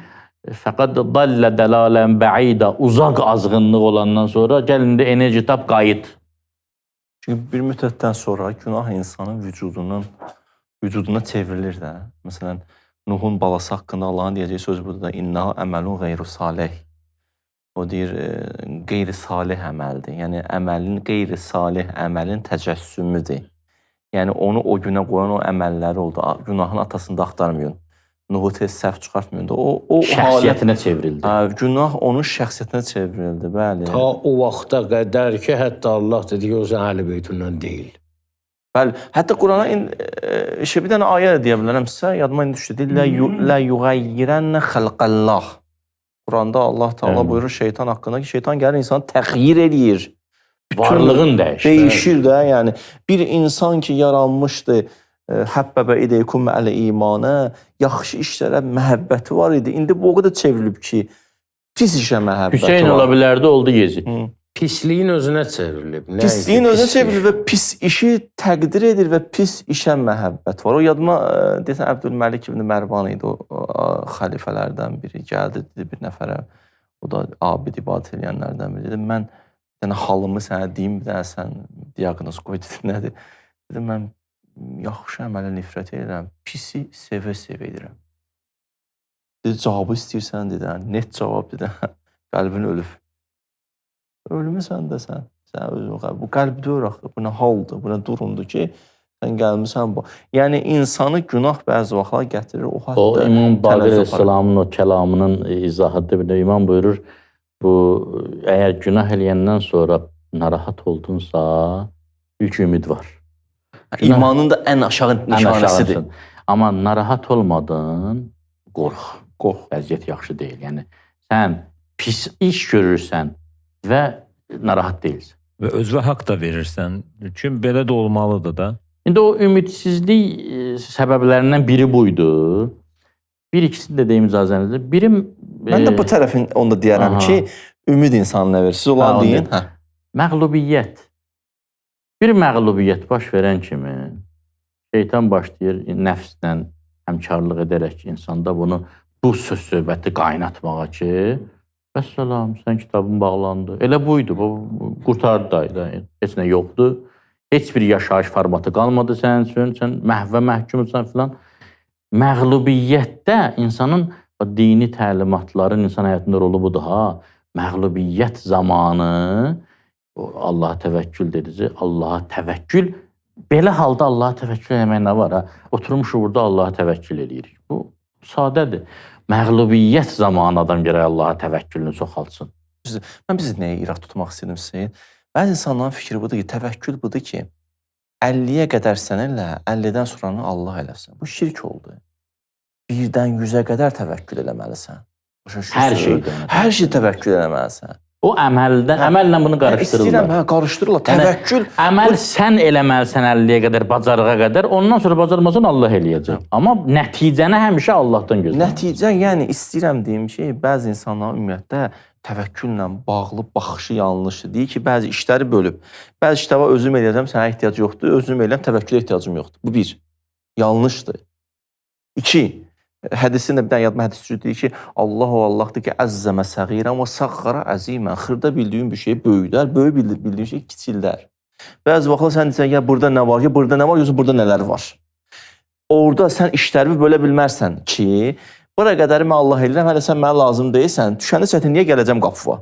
fəqət dallə dəlalən bəidə, uzaq azğınlıq olandan sonra gəlin də enerji tap, qayıt. Çünki bir müddətdən sonra günah insanın vücuduna çevrilir də. Məsələn, Nuhun balası haqqında Allahın deyəcəyi söz budur da, İnnaha əməlun qeyru salih. O deyir, qeyri-salih əməldir. Yəni, qeyri-salih əməlin təcəssümüdür. Yəni, onu o günə qoyan o əməlləri oldu. Günahın atasını da axtarmayın. Nuhu tez səhv çıxartmayın da. Şəxsiyyətinə çevrildi. Günah onun şəxsiyyətinə çevrildi, bəli. Ta o vaxta qədər ki, hətta Allah dedi ki, o sən Əhl-i Beytündən deyil. Bəli, hətta Qurana bir dənə ayə deyə bilərəm sizə, yadıma indi düşdü. Lə yuğayyirənnə xəlqəllah. Quranda Allah Teala buyurur şeytan haqqında ki, şeytan gəlir insanı təxyir eləyir. Varlığın dəyişir. Dəyişir də, yəni. Bir insan ki, yaranmışdı, həbbəbə ideykum mə'lə imanə, yaxşı işlərə məhəbbəti var idi. İndi bu o qədər çevrilib ki, pis işə məhəbbəti var. Hüseyin ola bilərdi, oldu Yezid. Pisliyin özünə çevrilib. Pisliyin özünə çevrilir və pis işi təqdir edir və pis işə məhəbbət var. O yadıma, deyəsən, Əbdülməlik ibn Mərvan idi, o xəlifələrdən biri. Gəldi, dedi bir nəfərə, o da abid ibadət edənlərdən biri. Dedi, mən halımı sənə deyim, bir dənə sən diaqnoz qoy, dedi, nədir? Dedi, mən yaxşı əmələ nifrət edirəm, pisi sevə-sevə edirəm. Dedi, cavabı istəyirsən, dedi, net cavab, dedi, qəlbin ölüb. Ölmüsən də sən özün, bu qəlbdir axı, bu nə haldır, bu nə durumdur ki, sən gəlmirsən bu. Yəni, insanı günah bəzi vaxtlar gətirir, o hatta o İmam Baqir Əsəlamın o kəlamının izahıdır. Bir də İmam buyurur, bu, əgər günah eləyəndən sonra narahat oldunsa, ilk ümid var. İmanın da ən aşağı nişanəsidir. Amma narahat olmadın, qorx. Vəziyyət yaxşı deyil. Yəni, sən pis iş görürsən, və narahat deyilsən. Və özünə haqq da verirsən. Çünki belə də olmalıdır da. İndi o ümidsizlik səbəblərindən biri buydu. Bir ikisini də deyim icazənizlə. Mən də bu tərəfin onu da deyərəm ki, ümid insanına verir. Siz olan deyin. Məğlubiyyət. Bir məğlubiyyət baş verən kimi şeytan başlayır nəfslə həmkarlıq edərək insanda bunu, bu söz-söhbəti qaynatmağa ki, vəssalam, sən kitabın bağlandı. Elə buydu, qurtardı da, heç nə yoxdur. Heç bir yaşayış formatı qalmadı sənin üçün, sən məhvə məhkumsan filan. Məğlubiyyətdə insanın dini təlimatların insan həyatında rolu budur ha. Məğlubiyyət zamanı Allaha təvəkkül dedici, Allaha təvəkkül, belə halda Allaha təvəkkül eləmək nə var ha? Oturmuşuq burada Allaha təvəkkül edirik. Bu sadədir. Məğlubiyyət zamanı adam gərək Allaha təvəkkülünü çoxaltsın. Mən bizi nəyə irad tutmaq istədim Hüseyin? Bəzi insanların fikri budur ki, təvəkkül budur ki, 50-yə qədər sən elə, 50-dən sonra Allah eləsin. Bu şirk oldu. 1-dən 100-ə qədər təvəkkül eləməlisən. Hər şeydən. Hər şey təvəkkül eləməlisən. O əməllə bunu qarışdırırlar. İstəyirəm, qarışdırırlar. Təvəkkül. Əməl sən eləməlisən 50-yə qədər, bacarığa qədər. Ondan sonra bacarmasan Allah eləyəcək. Amma nəticəni həmişə Allahdan gözləmək. Nəticə, yəni istəyirəm deyim ki, bəzi insanların ümumiyyətlə təvəkküllə bağlı baxışı yanlışdır. Deyir ki, bəzi işləri bölüb. Bəzi işlərə özüm eləyəcəm, sənə ehtiyac yoxdur. Özüm eləyəm, təvəkkülə ehtiyacım yoxdur. Bu bir. Yanlışdır. 2. Hədisində bir dənə yadıma hədis deyir ki, Allahu Allahdır ki, əzzəmə səğirən və səğqara əzimən. Xırda bildiyin bir şey böyüdər, böyük bildiyin şey kiçildər. Bəzi vaxtlar sən deyirsən, ya burada nə var, ya burada nə var, yoxsa burada nələr var. Orada sən işlərimi bölə bilmərsən ki, bura qədəri mən Allah eləyirəm, hələ sən mənə lazım deyilsən, düşəndə çətinliyə gələcəm qapıva.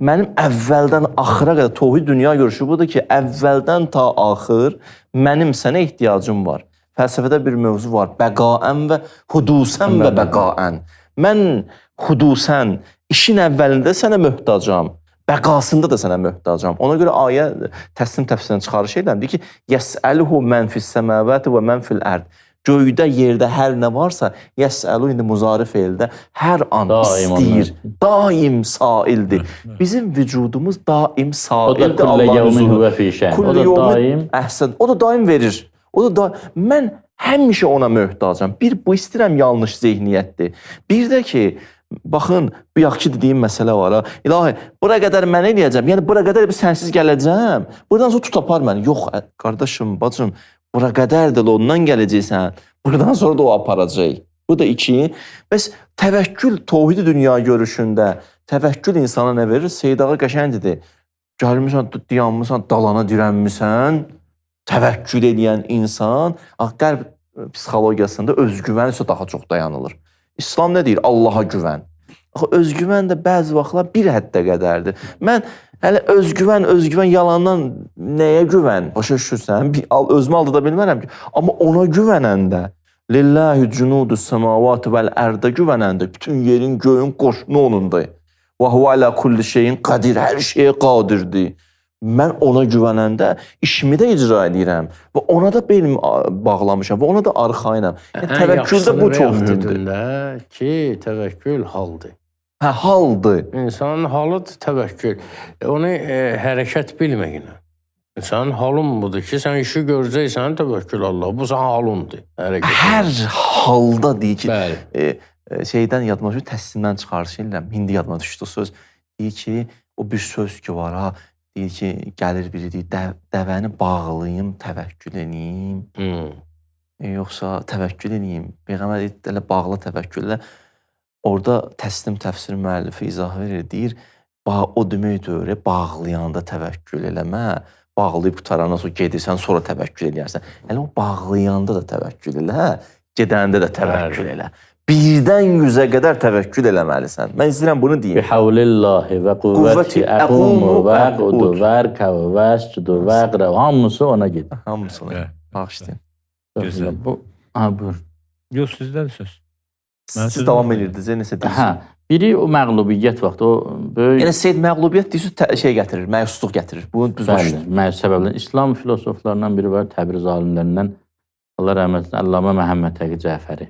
Mənim əvvəldən axıra qədər tohid dünya görüşü budur ki, əvvəldən ta axır mənim sənə ehtiyacım var. Fəlsəfədə bir mövzu var, bəqaən və hudusən və bəqaən. Mən hudusən, işin əvvəlində sənə möhtacam, bəqasında da sənə möhtacam. Ona görə ayə təslim təfsirdən çıxarış edən deyir ki, yəsəluhu mən fis-səmavati və mən fil-ərd. Göydə, yerdə hər nə varsa, yəsəlu indi muzari feildə hər an istəyir, daim saildir. Bizim vücudumuz daim saildir. O da kullə yevmin huvə fi şən. O da daim. Əhsən, o da daim verir. O da mən həmişə ona möhtacam. Bir, bu istəyirəm yanlış zehniyyətdir. Bir də ki, baxın, bu yaxşı dediyim məsələ var ha. İlahi, bura qədər mən eləyəcəm, yəni bura qədər bir sənsiz gələcəm, buradan sonra tut apar məni. Yox, qardaşım, bacım, bura qədər də ondan gələcəksən, buradan sonra da o aparacaq. Bu da iki. Bəs təvəkkül tohidi dünya görüşündə, təvəkkül insana nə verir? Seyid Ağa qəşəngidir. Gəlmirsən, dayanmısan, dalana dirənmirsən, təvəkkül edən insan, qərb psixologiyasında özgüvən isə daha çox dayanılır. İslam nə deyir? Allaha güvən. Özgüvən də bəzi vaxtlar bir həddə qədərdir. Mən hələ özgüvən yalandan nəyə güvən? Başa düşürsən? Özümü aldada bilmərəm ki. Amma ona güvənəndə, lillahi cunudus semavati vel ərdə güvənəndə, bütün yerin, göyün qoşunu onundur. Və huve ala kulli şeyin qadir, hər şeyə qadirdir. Mən ona güvənəndə işimi də icra edirəm və ona da belim bağlamışam və ona da arxayınam. Yəni, təvəkküldə bu çox mühümdür. Ki, təvəkkül haldır. Hə, haldır. İnsanın halıdır təvəkkül. Onu hərəkət bilməklə. İnsanın halın budur ki, sən işi görəcəksən, təvəkkül Allah. Bu sənin halındır. Hər halda deyir ki, bəli. Şeydən yadıma düşür, təslimdən çıxarış edirəm. İndi yadıma düşdü söz. Deyir ki, o bir söz ki var ha, deyir ki, gəlir biri deyir, dəvəni bağlayım, təvəkkül edeyim. Yoxsa təvəkkül edeyim. Peyğəmbər deyir, elə bağla təvəkküllə. Orada təslim təfsir müəllifi izah verir, deyir, o deməkdir, bağlayanda təvəkkül eləmə, bağlayıb qutarandan sonra gedirsən, sonra təvəkkül edərsən. Elə o bağlayanda da təvəkkül elə, gedəndə də təvəkkül elə. Birdən 100-ə qədər təvəkkül eləməlisən. Mən istəyirəm bunu deyim. Bihəvlillahi və quvvəti əqumu və əqudu və ərkəv və əscudu və əqrəv. Hamısı ona gedir. Hamısı ona gedir. Bağışlayın. Gözəl. Buyur. Yox, sizdədir söz. Siz davam edirdiniz, nəsə deyirsiniz. Biri o məğlubiyyət vaxtı, o böyük... Yəni, Seyyid məğlubiyyət deyirsiniz, şey gətirir, məyusluq gətirir. Bunu düz başlayın. Bəli, səbəblə. İslam filosoflarından biri var, Təbriz alimlərindən, Allah rəhmət etsin, Allamə Məhəmməd Təqi Cəfəri.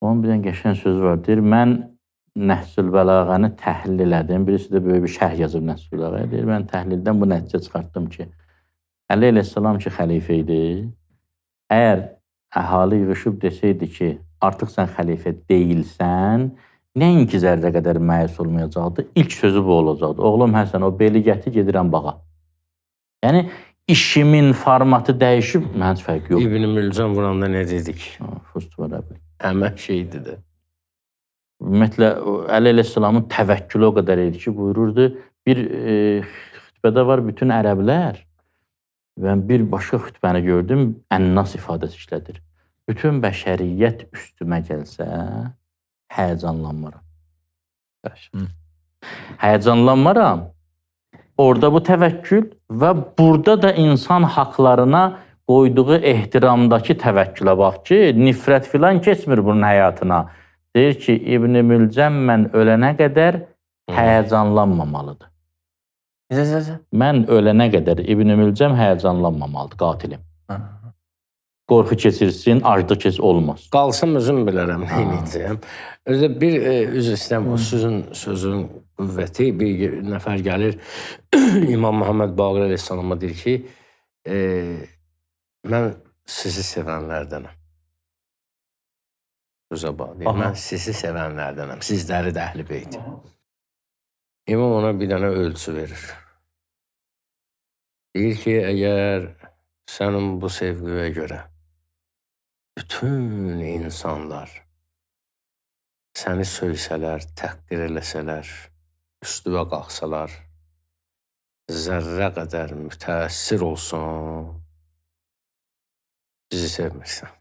Onun bir qəşəng sözü var, deyir, mən Nəhsül Bəlağəni təhlil elədim, birisi də böyük bir şərh yazıb Nəhsül Bəlağəni, deyir, mən təhlildən bu nəticə çıxartdım ki, Əli əleyhissalam ki, xəlifə idi, əgər əhali yığışıb desəydi ki, artıq sən xəlifə deyilsən, nəinki zərrə qədər məyus olmayacaqdı, ilk sözü bu olacaqdı. Oğlum Həsən, o beli gəti gedirəm bağa. Yəni, işimin formatı dəyişib, mən heç fərq yox. İbn-i Mülcəm vuranda nə dedik? Fustur var əbəl. Əmək şeydir də. Ümumiyyətlə, Əli əleyhissalamın təvəkkülü o qədər idi ki, buyururdu, bir xütbədə var bütün ərəblər və bir başqa xütbəni gördüm, ənnas ifadəsi işlədir. Bütün bəşəriyyət üstümə gəlsə, həyəcanlanmaram. Həyəcanlanmaram. Orada bu təvəkkül və burada da insan haqlarına qoyduğu ehtiramdakı təvəkkülə bax ki, nifrət filan keçmir bunun həyatına. Deyir ki, İbn-i Mülcəm mən ölənə qədər həyəcanlanmamalıdır. Mən ölənə qədər İbn-i Mülcəm həyəcanlanmamalıdır, qatilim. Qorxu keçirsin, aclıq keçir, olmaz. Qalsam özüm bilərəm, neyniyəcəyəm. Özdə bir üzr istəyəm, o sözün qüvvəti, bir nəfər gəlir, İmam Muhammed Baqir əleyhissalama deyir ki, mən sizi sevənlərdənəm. Sözə bax, deyir, mən sizi sevənlərdənəm, sizləri də əhl-i beyt. İmam ona bir dənə ölçü verir. Deyir ki, əgər sənin bu sevgiyə görə bütün insanlar səni söysələr, təhqir eləsələr, üstüvə qalxsalar, zərrə qədər mütəəssir olsun, bizi sevmirsən.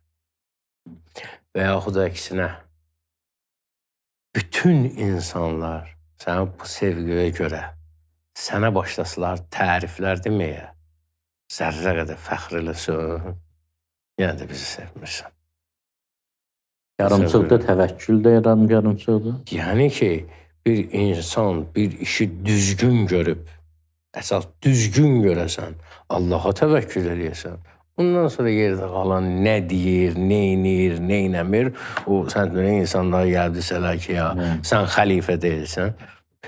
Və yaxud da əksinə, bütün insanlar sənin bu sevgiyə görə sənə başlasılar təriflər deməyə, zərrə qədər fəxr eləsin, yenə də bizi sevmirsən. Yarımçıqda təvəkkül də yarımçıqdır. Yəni ki, bir insan bir işi düzgün görüb, əsas düzgün görəsən, Allaha təvəkkül eləyəsən. Ondan sonra yerdə qalan nə deyir, nə inir, nə inəmir, o sən deyən insanlar yadisələr ki, ya, sən xəlifə deyilsən,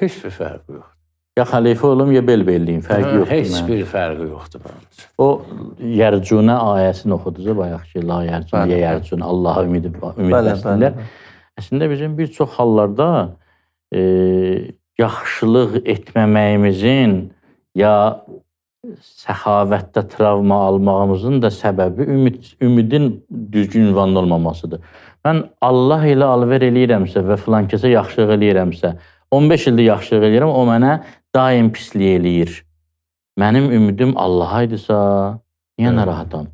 heç bir fərqi yoxdur. Ya xəlifə olum, ya bel-belliyin, fərqi yoxdur. Heç mənim. bir fərqi yoxdur məncə. O Yərcunə ayəsini oxuduza bayaq ki, la yərcun, ya yərcun, Allaha ümid bəsdirlər. Əslində bizim bir çox hallarda yaxşılıq etməməyimizin ya səxavətdə travma almağımızın da səbəbi ümidin düzgün ünvanlı olmamasıdır. Mən Allah ilə alver eləyirəmsə və filan kəsə yaxşılıq eləyirəmsə, 15 ildir yaxşılıq eləyirəm, o mənə daim pislik eləyir. Mənim ümidim Allaha idisə, niyə narahatam?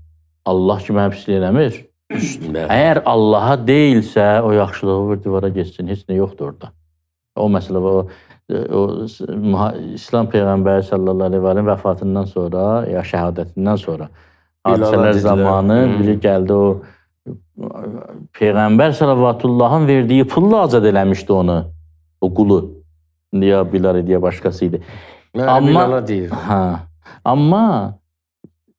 Allah ki, mənə pislik eləmir. Əgər Allaha deyilsə, o yaxşılığı bir divara geçsin, heç nə yoxdur orada. O məsələ, İslam Peyğəmbəri sallallahu aleyhi və aleyhi vəfatından sonra, ya şəhadətindən sonra, hadisələr zamanı biri gəldi, o Peyğəmbər sallallahu verdiyi pulla azad eləmişdi onu, o qulu. Ya Bilal idi, ya başqası idi. Bilala deyir. Amma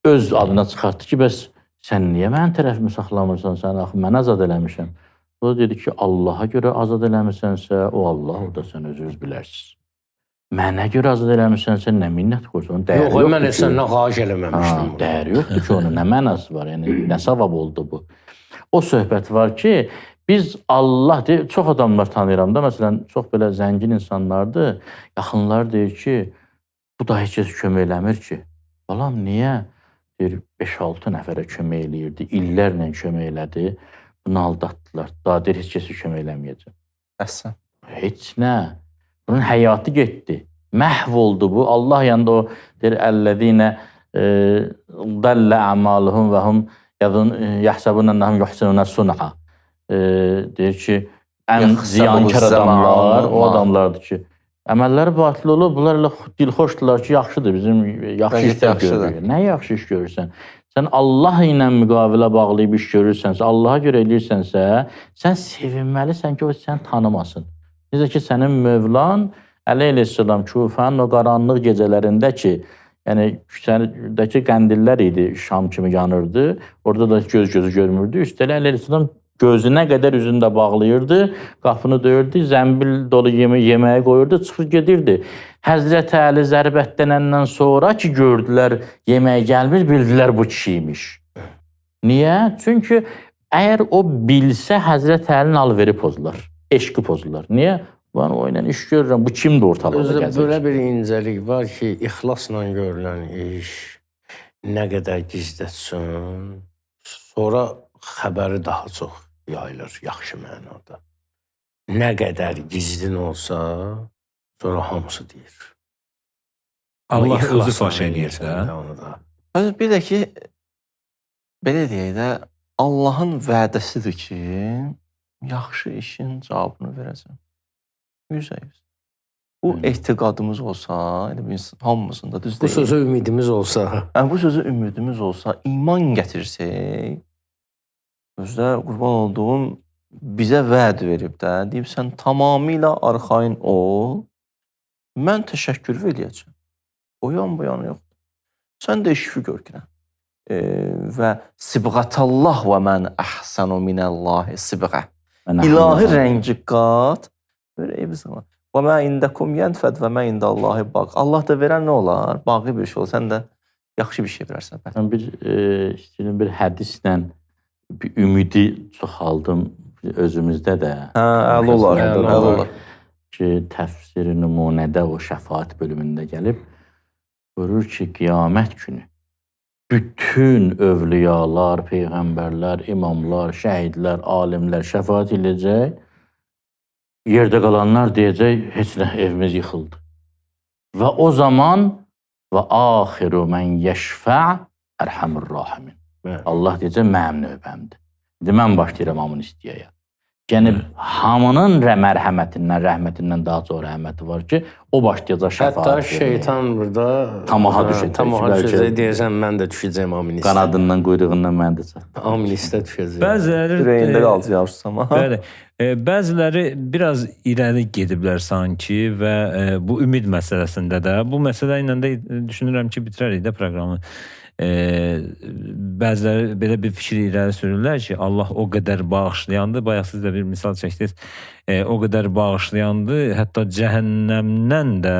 öz adına çıxartdı ki, bəs sən niyə mənim tərəfimi saxlamırsan, sən axı mən azad eləmişəm. O da dedi ki, Allaha görə azad eləmişsənsə, o Allah, o da sən özünüz bilərsiniz. Mənə görə azad eləmişsənsə, nə minnət qoysun, dəyəri yoxdur ki. Yox, mən səndən xahiş eləməmişdim. Dəyəri yoxdur ki, onun nə mənası var, yəni nə savab oldu bu. O söhbət var ki, biz Allah deyir, çox adamlar tanıyıram da, məsələn, çox belə zəngin insanlardır, yaxınlar deyir ki, bu da heç kəs kömək eləmir ki. Balam, niyə? Deyir, 5-6 nəfərə kömək eləyirdi, illərlə kömək elədi, bunu aldatdılar. Daha deyir, heç kəsi kömək eləməyəcək. Əsən. Heç nə. Bunun həyatı getdi. Məhv oldu bu. Allah yanında o deyir, əllədinə dəllə əmaluhum və hum yəhsəbunənnəhum yuhsinunə sun'a. Deyir ki, ən ziyankar adamlar o adamlardır ki, əməlləri batil olub, bunlar elə dilxoşdular ki, yaxşıdır, bizim yaxşı işlər görürük. Nə yaxşı iş görürsən? Sən Allah ilə müqavilə bağlayıb iş görürsənsə, Allaha görə eləyirsənsə, sən sevinməlisən ki, o səni tanımasın. Necə ki, sənin Mövlan əleyhissalam Kufənin o qaranlıq gecələrində ki, yəni küçədəki qəndillər idi, şam kimi yanırdı, orada da göz-gözü görmürdü. Üstəlik əleyhissalam gözünə qədər üzündə bağlayırdı, qapını döyürdü, zəmbil dolu yeməyə qoyurdu, çıxır gedirdi. Həzrəti Əli zərbətdənəndən sonra ki, gördülər yeməyə gəlmir, bildilər bu kişiymiş. Niyə? Çünki əgər o bilsə, Həzrəti Əlinin alveri pozular, eşqi pozular. Niyə? Ben o ilə iş görürəm, bu kimdir ortalıqda gəzir? Böyle bir incəlik var ki, ixlasla görülən iş nə qədər gizlətsin, sonra xəbəri daha çox yayılır, yaxşı mənada. Nə qədər gizlin olsa, sonra hamısı deyir. Allah özü faş eləyir də. Bir də ki, belə deyək də, Allahın vədəsidir ki, yaxşı işin cavabını verəcəm. %100. Bu etiqadımız olsa, hamımızın da düz deyil. Bu sözə ümidimiz olsa. Bu sözə ümidimiz olsa, iman gətirsək, özdə qurban olduğum bizə vəd verib də, deyib sən tamamilə arxain ol, mən təşəkkür eləyəcəm. O yan bu yan yoxdur. Sən də işfi görkünə. Və sibğatallah və mən əhsənu minəllahi sibğə. İlahi rəngi qat, böyle evi zaman. Və mən indəkum yənfəd və mən ində Allahi baq. Allah da verən nə olar? Bağı bir şey olur. Sən də yaxşı bir şey verərsən. Mən bir hədislə bir ümidi çoxaldım özümüzdə də. Əli olar. Ki, təfsir-i nümunədə o şəfaat bölümündə gəlib, buyurur ki, qiyamət günü bütün övliyalar, peyğəmbərlər, imamlar, şəhidlər, alimlər şəfaət edəcək. Yerdə qalanlar deyəcək, heç nə, evimiz yıxıldı. Və o zaman və axiru mən yəşfə' ərhamur rahimin. Allah deyəcək, mənim növbəmdir. İndi mən başlayıram hamını istəyəyə. Yəni, hamının mərhəmətindən, rəhmətindən daha çox rəhməti var ki, o başlayacaq şəfaət Hətta verməyə. şeytan burada Tamaha düşəcək. Tamaha düşəcək, deyəcəm, mən də düşəcəyim amin istə. Qanadından, quyruğundan mən də çatdım. Amin istə düşəcək. Ürəyində Bəziləri qalacaqsam. bəli, bəziləri biraz irəli gediblər sanki və bu ümid məsələsində də, bu məsələ ilə də düşünürəm ki, bitirərik də proqramı. Bəziləri belə bir fikir irəli sürürlər ki, Allah o qədər bağışlayandı, bayaq siz də bir misal çəkdiniz, o qədər bağışlayandı, hətta cəhənnəmdən də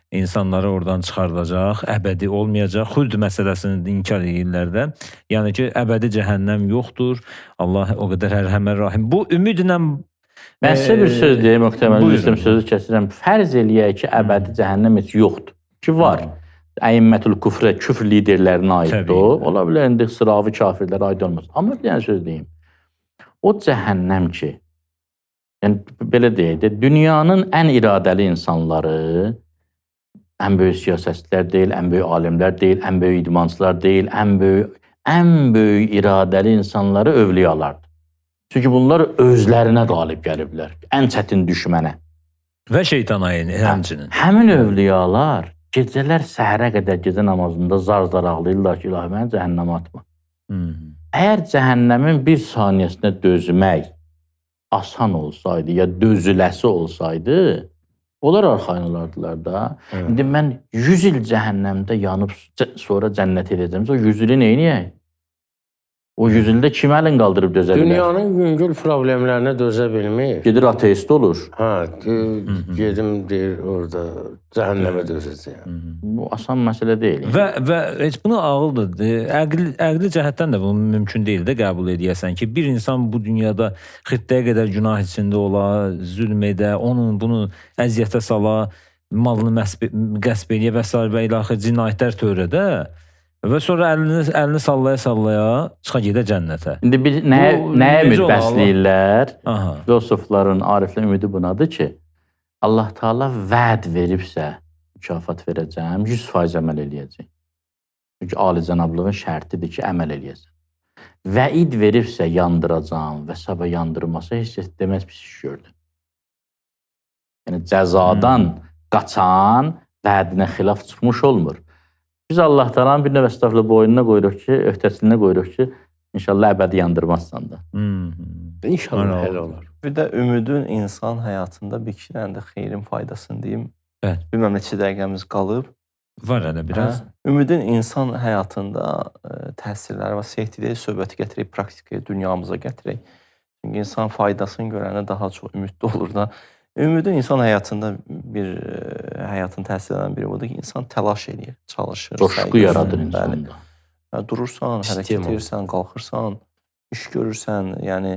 insanları oradan çıxardacaq, əbədi olmayacaq. Xuld məsələsini inkar edirlər də. Yəni ki, əbədi cəhənnəm yoxdur. Allah o qədər ərhəmər rahim. Bu ümidlə Mən sizə bir söz deyim, Möhtəməl, buyurun. sözü kəsirəm. Fərz eləyək ki, əbədi cəhənnəm heç yoxdur. Ki, var. Əimmətül küfrə, küfr liderlərinə aiddir o. Təbii. Ola bilər, indi sıravi kafirlərə aid olmaz. Amma bir dənə söz deyim. O cəhənnəm ki, yəni belə deyək də, dünyanın ən iradəli insanları, ən böyük siyasətçilər deyil, ən böyük alimlər deyil, ən böyük idmançılar deyil, ən böyük iradəli insanları övliyalardır. Çünki bunlar özlərinə qalib gəliblər, ən çətin düşmənə. və şeytana həmçinin. Həmin övliyalar gecələr səhərə qədər gecə namazında zar-zar ağlayırlar ki, ilahi məni cəhənnəmə atma. Əgər cəhənnəmin bir saniyəsinə dözmək asan olsaydı, ya dözüləsi olsaydı, onlar arxayın olardılar da. İndi mən 100 il cəhənnəmdə yanıb sonra cənnət edəcəm. O 100 ili neyniyək? O 100 ildə kim əlin qaldırıb dözə bilər? Dünyanın yüngül problemlərinə dözə bilmir. Gedir ateist olur. Gedim deyir orada cəhənnəmə dözəcəyəm. Bu asan məsələ deyil. Və heç bunu ağıldır. Əqli cəhətdən də bu mümkün deyil də qəbul edəsən ki, bir insan bu dünyada xittəyə qədər günah içində ola, zülm edə, onun bunu əziyyətə sala, malını qəsb edə və s. və ilaxı cinayətlər törədə və sonra əlini sallaya-sallaya çıxa gedə cənnətə. İndi bir nəyə ümid bəsləyirlər? Filosofların, ariflərin ümidi bunadır ki, Allah Teala vəd veribsə, mükafat verəcəm, 100% əməl eləyəcək. Çünki alicənablığın şərtidir ki, əməl eləyəcəm. Vəid veribsə, yandıracam və sabah yandırmasa, heç deməz pis iş gördüm. Yəni, cəzadan qaçan vədinə xilaf çıxmış olmur. Biz Allah Teala'nın bir növ əstəğfirullah boynuna qoyuruq ki, öhdəsindən qoyuruq ki, inşallah əbədi yandırmazsan da. İnşallah həll olar. Bir də ümidin insan həyatında bir iki dənə də xeyrin faydasını deyim. Bəli. Bilməm neçə dəqiqəmiz qalıb. Var hələ biraz. Ümidin insan həyatında təsirləri var. Sehtidə söhbəti gətirək, praktikaya, dünyamıza gətirək. Çünki insan faydasını görəndə daha çox ümidli olur da. Ümidin insan həyatında həyatın təsirlərindən biri budur ki, insan təlaş edir, çalışır. Coşqu yaradır insanda. Durursan, hərəkət edirsən, qalxırsan, iş görürsən. Yəni,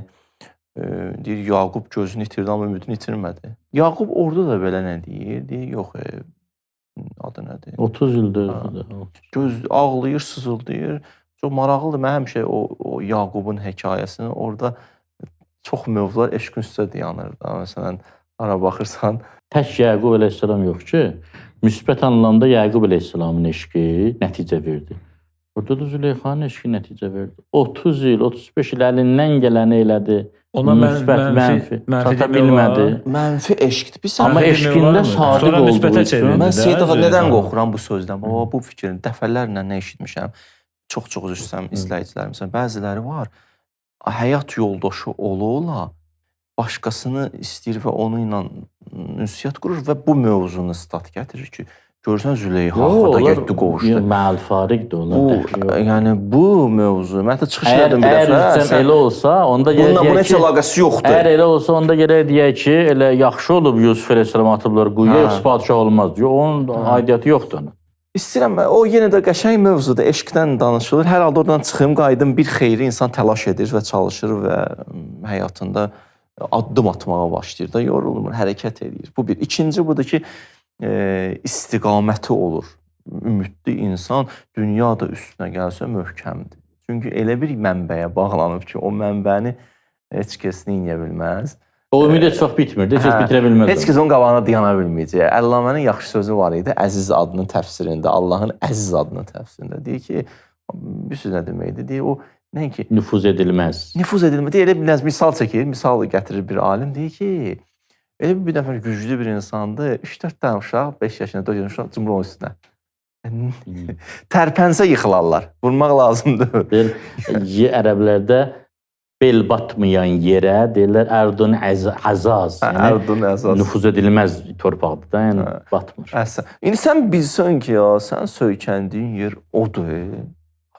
deyir, Yaqub gözünü itirdi, amma ümidini itirmədi. Yaqub orada da belə nə deyir? Deyir, yox, adı nədir? 30 ildir özüdür. Göz ağlayır, sızıldayır. Çox maraqlıdır. Mən həmişə o Yaqubun hekayəsini orada çox mövzular eşqin üstə dayanır. Məsələn, ara baxırsan. Tək Yaqub əleyhissalam yox ki, müsbət anlamda Yaqub əleyhissalamın eşqi nəticə verdi. Orada da Züleyxanın eşqi nəticə verdi. 30 il, 35 il əlindən gələni elədi. Ona mənfi çata bilmədi. Mənfi eşqdir. Amma eşqində sadiq olduğu üçün. Mən Seydağa nədən qorxuram bu sözdən? Bu fikrin dəfələrlə nə eşitmişəm. Çox-çox üzr istəyirəm izləyicilərimizə. Bəziləri var, həyat yoldaşı ola-ola başqasını istəyir və onu ilə ünsiyyət qurur və bu mövzunu stat gətirir ki, görürsən Züleyxa da getdi qovuşdu. Məal fariqdir onlar. Yəni bu mövzu, mən də çıxış elədim bir dəfə. Əgər elə olsa, onda gələk ki, bunun heç əlaqəsi yoxdur. Əgər elə olsa, onda gələk deyək ki, elə yaxşı olub Yusuf əleyhissalam atıblar quyuya, yox, padşah olmaz diyor. Onun aidiyyatı yoxdur ona. İstəyirəm, o yenə də qəşəng mövzuda, eşqdən danışılır. Hər halda oradan çıxım, qayıdım, bir xeyri insan təlaş edir və çalışır və həyatında addım atmağa başlayır da, yorulmur, hərəkət edir. Bu bir. İkinci budur ki, istiqaməti olur. ümidli insan dünya da üstünə gəlsə möhkəmdir. Çünki elə bir mənbəyə bağlanıb ki, o mənbəni heç kəs neyə bilməz. O ümid heç vaxt bitmir, heç kəs bitirə bilməz. Heç kəs onun qabağına dayana bilməyəcək. Əllamənin yaxşı sözü var idi, Əziz adının təfsirində, Allahın Əziz adının təfsirində. Deyir ki, bir söz nə deməkdir? Deyir, o nəinki Nüfuz edilməz. nüfuz edilmə. Deyir, elə bir misal çəkir, misal gətirir bir alim. Deyir ki, elə bir nəfər güclü bir insandır, 3-4 dənə uşaq, 5 yaşında, 4 yaşında uşaq cumhur onun üstünə. Tərpənsə yıxılarlar. Vurmaq lazımdır. Deyir, ərəblərdə bel batmayan yerə deyirlər Ərdun əzaz. Ərdun əsas. Nüfuz edilməz torpaqdır da, yəni batmır. Əhsən. İndi sən bilsən ki, ya, sən söykəndiyin yer odur.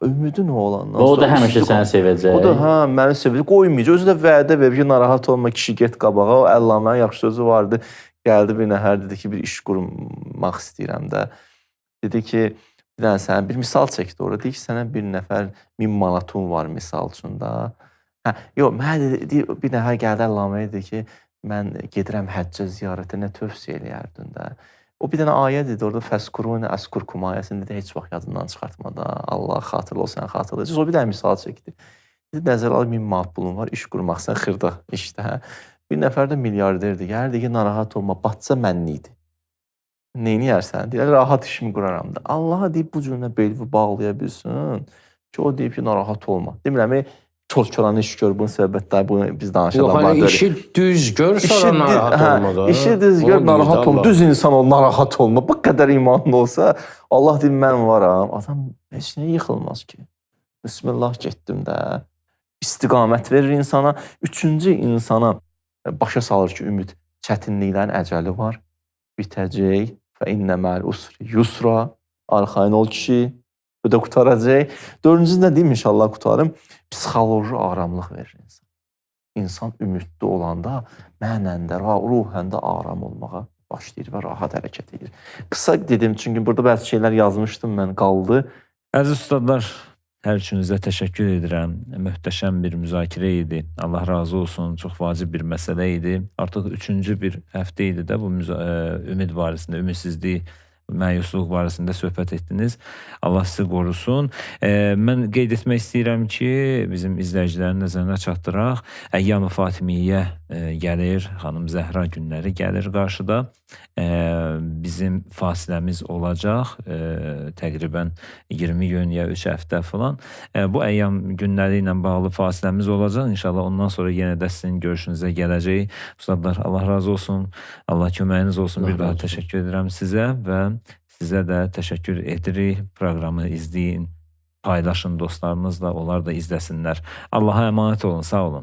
Ümidin o olandan O da həmişə səni sevəcək. O da hə, məni sevəcək. Qoymayacaq. Özü də vədə verir ki, narahat olma, kişi get qabağa. O Əllamənin yaxşı sözü vardı. Gəldi bir nəhər dedi ki, bir iş qurmaq istəyirəm də. Dedi ki, bir dənə sənə bir misal çəkdi orada. Dedi ki, sənə bir nəfər 1000 manatın var misal üçün da. Hə, yox, mənə dedi, bir nəfər gəldi Əllaməyə dedi ki, mən gedirəm həccə ziyarətinə tövsiyə eləyərdin də. O bir dənə ayə dedi orada fəskurun əskurkum ayəsində də heç vaxt yadından çıxartma da. Allah xatırla, o sən xatırlayacaq. O bir dənə misal çəkdi. Dedi, nəzərə al 1000 manat pulun var, iş qurmaq, sən xırda işdə. Hə? Bir nəfər də milyarderdir. Gəldi ki, narahat olma, batsa mənlidir. Neyini yersən? Deyir, rahat işimi quraram da. Allaha deyib bu cürünə belvi bağlaya bilsin ki, o deyib ki, narahat olma. Demirəm, çol-çolanı iş gör, bunun səbəbətləri, bunu biz danışan Yox, adamlar hani işi düz gör, sonra narahat olma da. İşi düz gör, narahat olma. Düz insan ol, narahat olma. Bu qədər imanlı olsa, Allah deyir, mən varam. Adam heç nəyə yıxılmaz ki. Bismillah getdim də. İstiqamət verir insana. Üçüncü insana başa salır ki, ümid çətinliklərin əcəli var. Bitəcək. Fə innə məl usri yusra. Arxayın ol kişi. Bu da qutaracaq. Dördüncü nə deyim, inşallah qutarım. Psixoloji aramlıq verir insan. İnsan ümidli olanda mənən də, ruhən də aram olmağa başlayır və rahat hərəkət edir. Qısa dedim, çünki burada bəzi şeylər yazmışdım mən, qaldı. Əziz ustadlar, hər üçünüzə təşəkkür edirəm. Möhtəşəm bir müzakirə idi. Allah razı olsun. Çox vacib bir məsələ idi. Artıq 3-cü bir həftə idi də bu ümid barəsində, ümidsizlik, məyusluq barəsində söhbət etdiniz. Allah sizi qorusun. Mən qeyd etmək istəyirəm ki, bizim izləyicilərin nəzərinə çatdıraq. Əyyam-ı Fatimiyyə gəlir, xanım Zəhra günləri gəlir qarşıda. Bizim fasiləmiz olacaq, təqribən 20 gün ya 3 həftə falan. Bu əyyam günləri ilə bağlı fasiləmiz olacaq. İnşallah ondan sonra yenə də sizin görüşünüzə gələcək. Ustadlar, Allah razı olsun. Allah köməyiniz olsun. Bir daha təşəkkür edirəm sizə və sizə də təşəkkür edirik. Proqramı izləyin, paylaşın dostlarınızla, onlar da izləsinlər. Allaha əmanət olun, sağ olun.